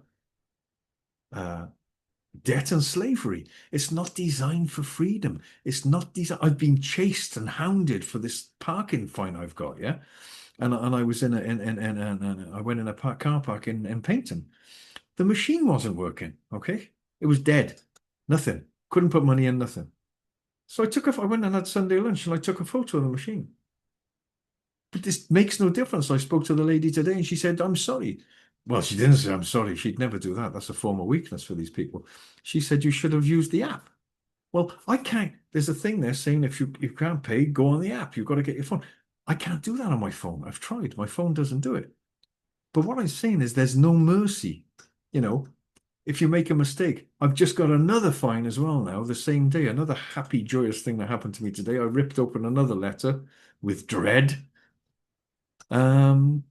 S1: uh, debt and slavery. It's not designed for freedom. It's not designed. I've been chased and hounded for this parking fine I've got, yeah. And I was in I went in a car park in Paignton. The machine wasn't working. Okay, it was dead. Nothing. Couldn't put money in. Nothing. So I went and had Sunday lunch and I took a photo of the machine. But this makes no difference. I spoke to the lady today and she said, I'm sorry. Well, she didn't say I'm sorry. She'd never do that. That's a form of weakness for these people. She said you should have used the app. Well, I can't. There's a thing there saying if you can't pay, go on the app. You've got to get your phone. I can't do that on my phone. I've tried. My phone doesn't do it. But what I'm saying is there's no mercy. You know, if you make a mistake, I've just got another fine as well now, the same day. Another happy, joyous thing that happened to me today. I ripped open another letter with dread. And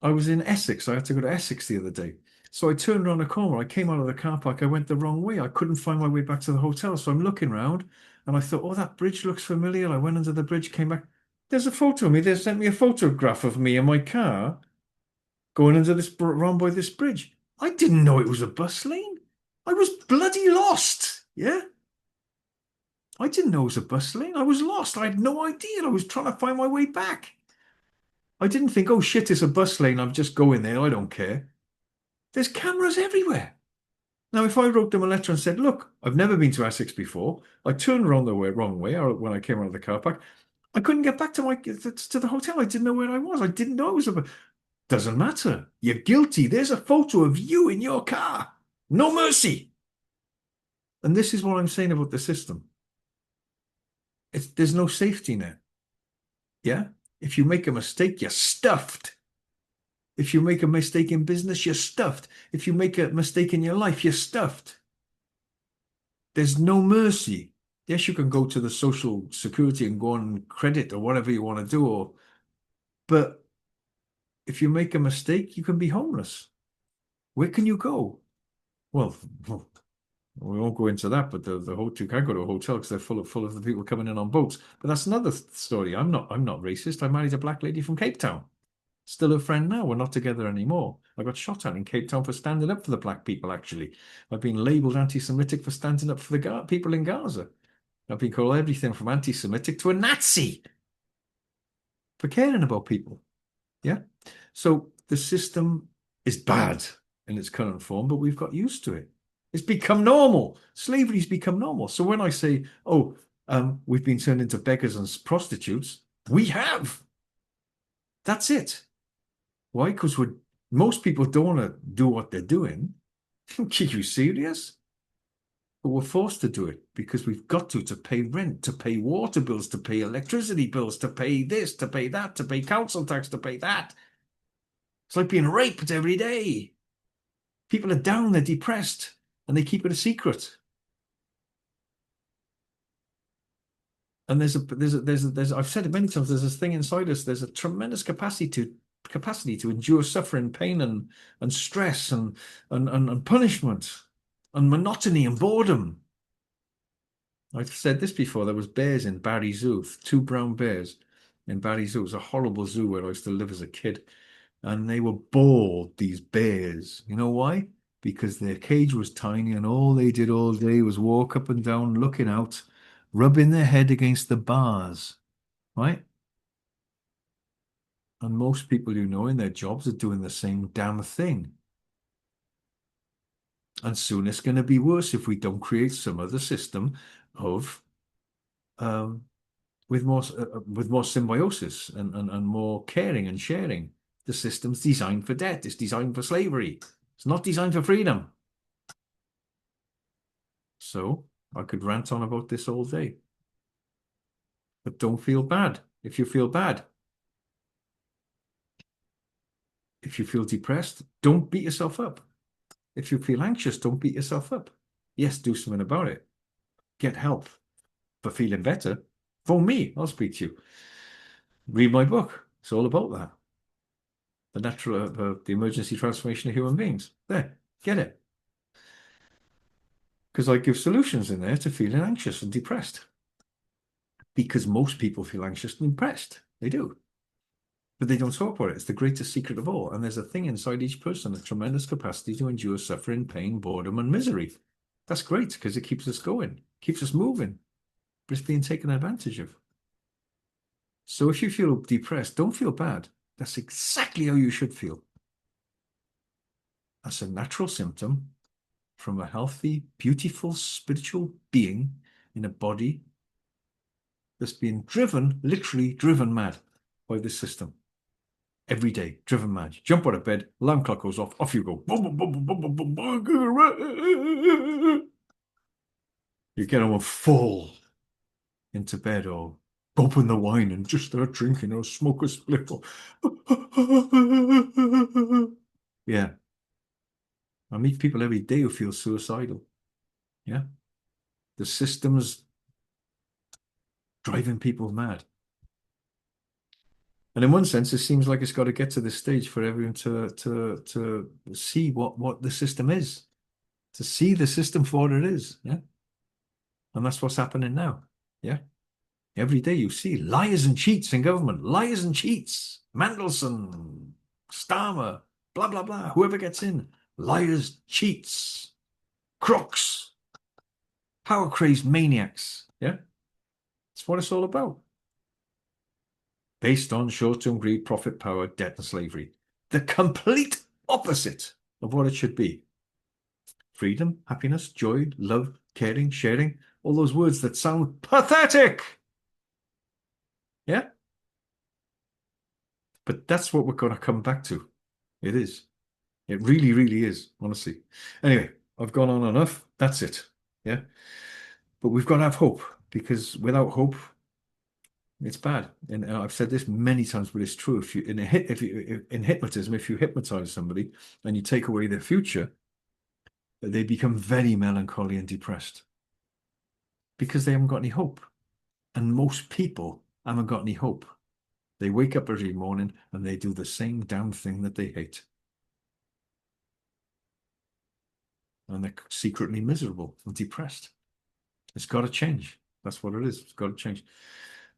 S1: I was in Essex. I had to go to Essex the other day. So I turned around a corner. I came out of the car park. I went the wrong way. I couldn't find my way back to the hotel. So I'm looking around and I thought, oh, that bridge looks familiar. I went under the bridge, came back. There's a photo of me. They sent me a photograph of me in my car going under this, round by this bridge. I didn't know it was a bus lane. I was bloody lost. Yeah. I didn't know it was a bus lane. I was lost. I had no idea. I was trying to find my way back. I didn't think, oh shit, it's a bus lane. I'm just going there. I don't care. There's cameras everywhere. Now, if I wrote them a letter and said, look, I've never been to Essex before. I turned around the wrong way or when I came out of the car park. I couldn't get back to the hotel. I didn't know where I was. I didn't know it was a. Doesn't matter. You're guilty. There's a photo of you in your car. No mercy. And this is what I'm saying about the system. There's no safety net. Yeah. If you make a mistake, you're stuffed. If you make a mistake in business, you're stuffed. If you make a mistake in your life, you're stuffed. There's no mercy. Yes, you can go to the social security and go on credit or whatever you want to do, but if you make a mistake, you can be homeless. Where can you go? Well, we won't go into that, but the hotel, you can't go to a hotel because they're full of the people coming in on boats. But that's another story. I'm not racist. I married a black lady from Cape Town. Still a friend now. We're not together anymore. I got shot at in Cape Town for standing up for the black people, actually. I've been labeled anti-Semitic for standing up for the people in Gaza. I've been called everything from anti-Semitic to a Nazi for caring about people. Yeah. So the system is bad in its current form, but we've got used to it. It's become normal. Slavery's become normal. So when I say, oh, we've been turned into beggars and prostitutes, we have. That's it. Why? Because most people don't want to do what they're doing. Are you serious? But we're forced to do it because we've got to pay rent, to pay water bills, to pay electricity bills, to pay this, to pay that, to pay council tax, to pay that. It's like being raped every day. People are down, they're depressed, and they keep it a secret. And I've said it many times, there's this thing inside us, there's a tremendous capacity to endure suffering, pain, and stress, and punishment, and monotony and boredom. I've said this before. There was bears in Barry Zoo, two brown bears in Barry Zoo. It was a horrible zoo where I used to live as a kid. And they were bored, these bears. You know why? Because their cage was tiny and all they did all day was walk up and down, looking out, rubbing their head against the bars, right? And most people you know in their jobs are doing the same damn thing. And soon it's going to be worse if we don't create some other system of um, with more symbiosis and more caring and sharing. The system's designed for debt. It's designed for slavery. It's not designed for freedom. So I could rant on about this all day. But don't feel bad if you feel bad. If you feel depressed, don't beat yourself up. If you feel anxious, don't beat yourself up. Yes, do something about it. Get help for feeling better. Phone me, I'll speak to you. Read my book. It's all about that. The emergency transformation of human beings. There, get it. Because I give solutions in there to feeling anxious and depressed. Because most people feel anxious and depressed. They do. But they don't talk about it. It's the greatest secret of all. And there's a thing inside each person, a tremendous capacity to endure suffering, pain, boredom, and misery. That's great because it keeps us going, keeps us moving, but it's being taken advantage of. So if you feel depressed, don't feel bad. That's exactly how you should feel. That's a natural symptom from a healthy, beautiful, spiritual being in a body that's being driven, literally driven mad by this system. Every day, driven mad. You jump out of bed, alarm clock goes off you go. You get on and fall into bed or open the wine and just start drinking or smoke a split. Yeah. I meet people every day who feel suicidal. Yeah. The system's driving people mad. And in one sense, it seems like it's got to get to this stage for everyone to see what the system is, to see the system for what it is. Yeah. And that's what's happening now. Yeah. Every day you see liars and cheats in government, liars and cheats. Mandelson, Starmer, blah, blah, blah. Whoever gets in, liars, cheats, crooks, power crazed maniacs. Yeah. That's what it's all about. Based on short-term greed, profit, power, debt, and slavery. The complete opposite of what it should be. Freedom, happiness, joy, love, caring, sharing, all those words that sound pathetic. Yeah? But that's what we're going to come back to. It is. It really, really is, honestly. Anyway, I've gone on enough. That's it. Yeah? But we've got to have hope, because without hope, it's bad. And I've said this many times, but it's true. If you in hypnotism, if you hypnotize somebody and you take away their future, they become very melancholy and depressed because they haven't got any hope. And most people haven't got any hope. They wake up every morning and they do the same damn thing that they hate. And they're secretly miserable and depressed. It's got to change. That's what it is. It's got to change.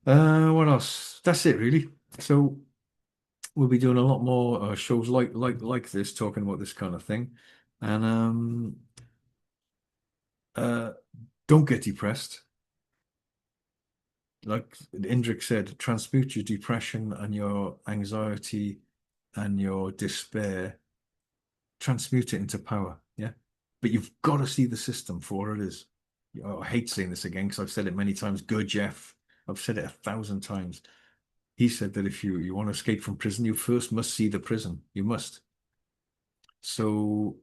S1: What else? That's it, really. So we'll be doing a lot more shows like this, talking about this kind of thing. And don't get depressed. Like Indrek said, transmute your depression and your anxiety and your despair, transmute it into power. Yeah. But you've got to see the system for what it is. I hate saying this again because I've said it many times. Gurdjieff, I've said it 1,000 times. He said that if you want to escape from prison, you first must see the prison. You must. So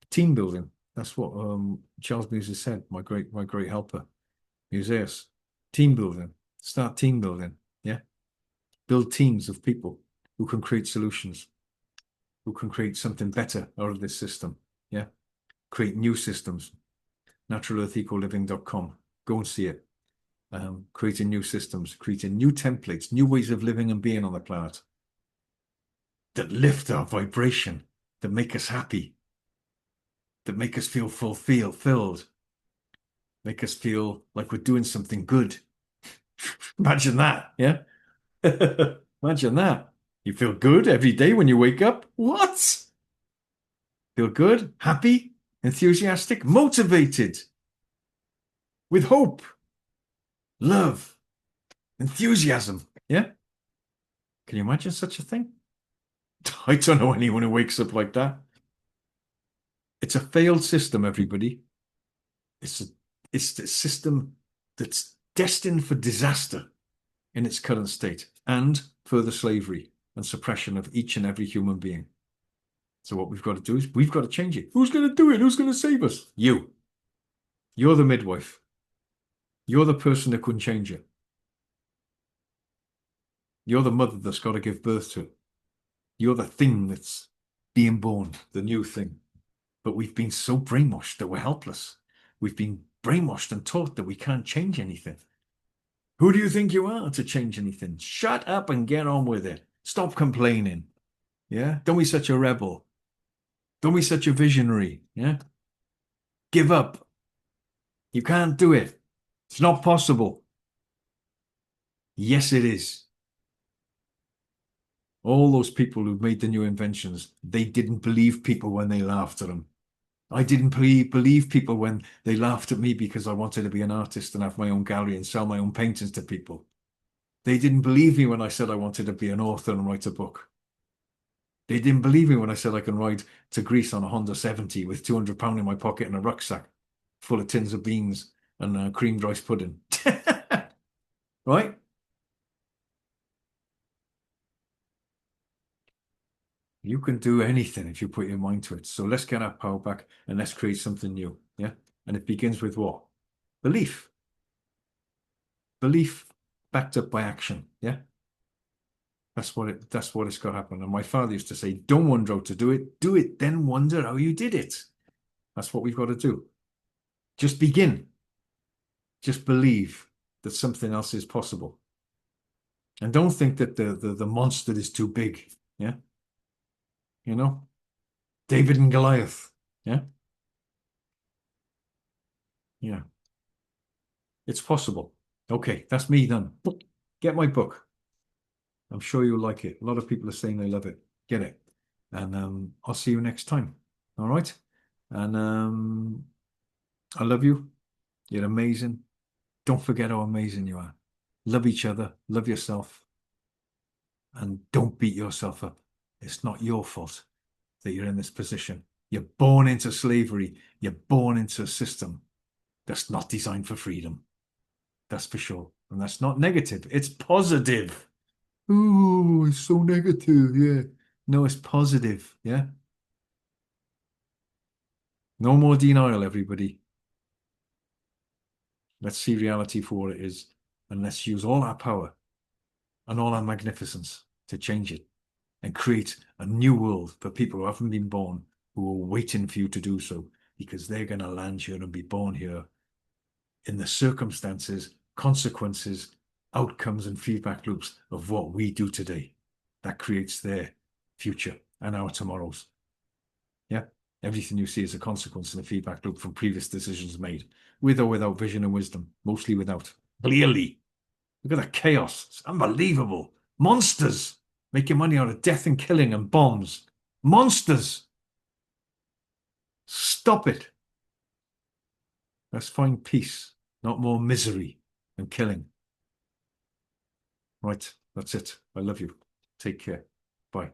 S1: team building. That's what Charles Muses said, my great helper, Museus. Team building. Start team building. Yeah. Build teams of people who can create solutions, who can create something better out of this system. Yeah. Create new systems. NaturalEarthEcoLiving.com. Go and see it. Creating new systems, creating new templates, new ways of living and being on the planet that lift our vibration, that make us happy, that make us feel fulfilled, make us feel like we're doing something good. Imagine that, yeah? Imagine that. You feel good every day when you wake up? What? Feel good, happy, enthusiastic, motivated, with hope, love, enthusiasm, yeah? Can you imagine such a thing? I don't know anyone who wakes up like that. It's a failed system, everybody. It's the system that's destined for disaster in its current state and further slavery and suppression of each and every human being. So what we've got to do is we've got to change it. Who's going to do it? Who's going to save us? You. You're the midwife. You're the person that couldn't change it. You're the mother that's got to give birth to. You're the thing that's being born, the new thing. But we've been so brainwashed that we're helpless. We've been brainwashed and taught that we can't change anything. Who do you think you are to change anything? Shut up and get on with it. Stop complaining. Yeah? Don't be such a rebel. Don't be such a visionary. Yeah? Give up. You can't do it. It's not possible. Yes, it is. All those people who made the new inventions, they didn't believe people when they laughed at them. I didn't believe people when they laughed at me because I wanted to be an artist and have my own gallery and sell my own paintings to people. They didn't believe me when I said I wanted to be an author and write a book. They didn't believe me when I said I can ride to Greece on a Honda 70 with £200 in my pocket and a rucksack full of tins of beans and creamed rice pudding. Right? You can do anything if you put your mind to it. So let's get our power back and let's create something new. Yeah. And it begins with what? Belief. Belief backed up by action. Yeah. That's what it's got to happen. And my father used to say, don't wonder how to do it, then wonder how you did it. That's what we've got to do. Just begin. Just believe that something else is possible. And don't think that the monster is too big. Yeah. You know, David and Goliath. Yeah. Yeah. It's possible. Okay, that's me done. Get my book. I'm sure you'll like it. A lot of people are saying they love it. Get it. And I'll see you next time. All right. And I love you. You're amazing. Don't forget how amazing you are. Love each other. Love yourself. And don't beat yourself up. It's not your fault that you're in this position. You're born into slavery. You're born into a system that's not designed for freedom. That's for sure. And that's not negative. It's positive. Oh, it's so negative. Yeah. No, it's positive. Yeah. No more denial, everybody. Let's see reality for what it is. And let's use all our power and all our magnificence to change it and create a new world for people who haven't been born, who are waiting for you to do so, because they're going to land here and be born here in the circumstances, consequences, outcomes, and feedback loops of what we do today. That creates their future and our tomorrows. Yeah. Everything you see is a consequence and a feedback loop from previous decisions made, with or without vision and wisdom, mostly without. Clearly. Look at the chaos. It's unbelievable. Monsters making money out of death and killing and bombs. Monsters. Stop it. Let's find peace, not more misery and killing. Right. That's it. I love you. Take care. Bye.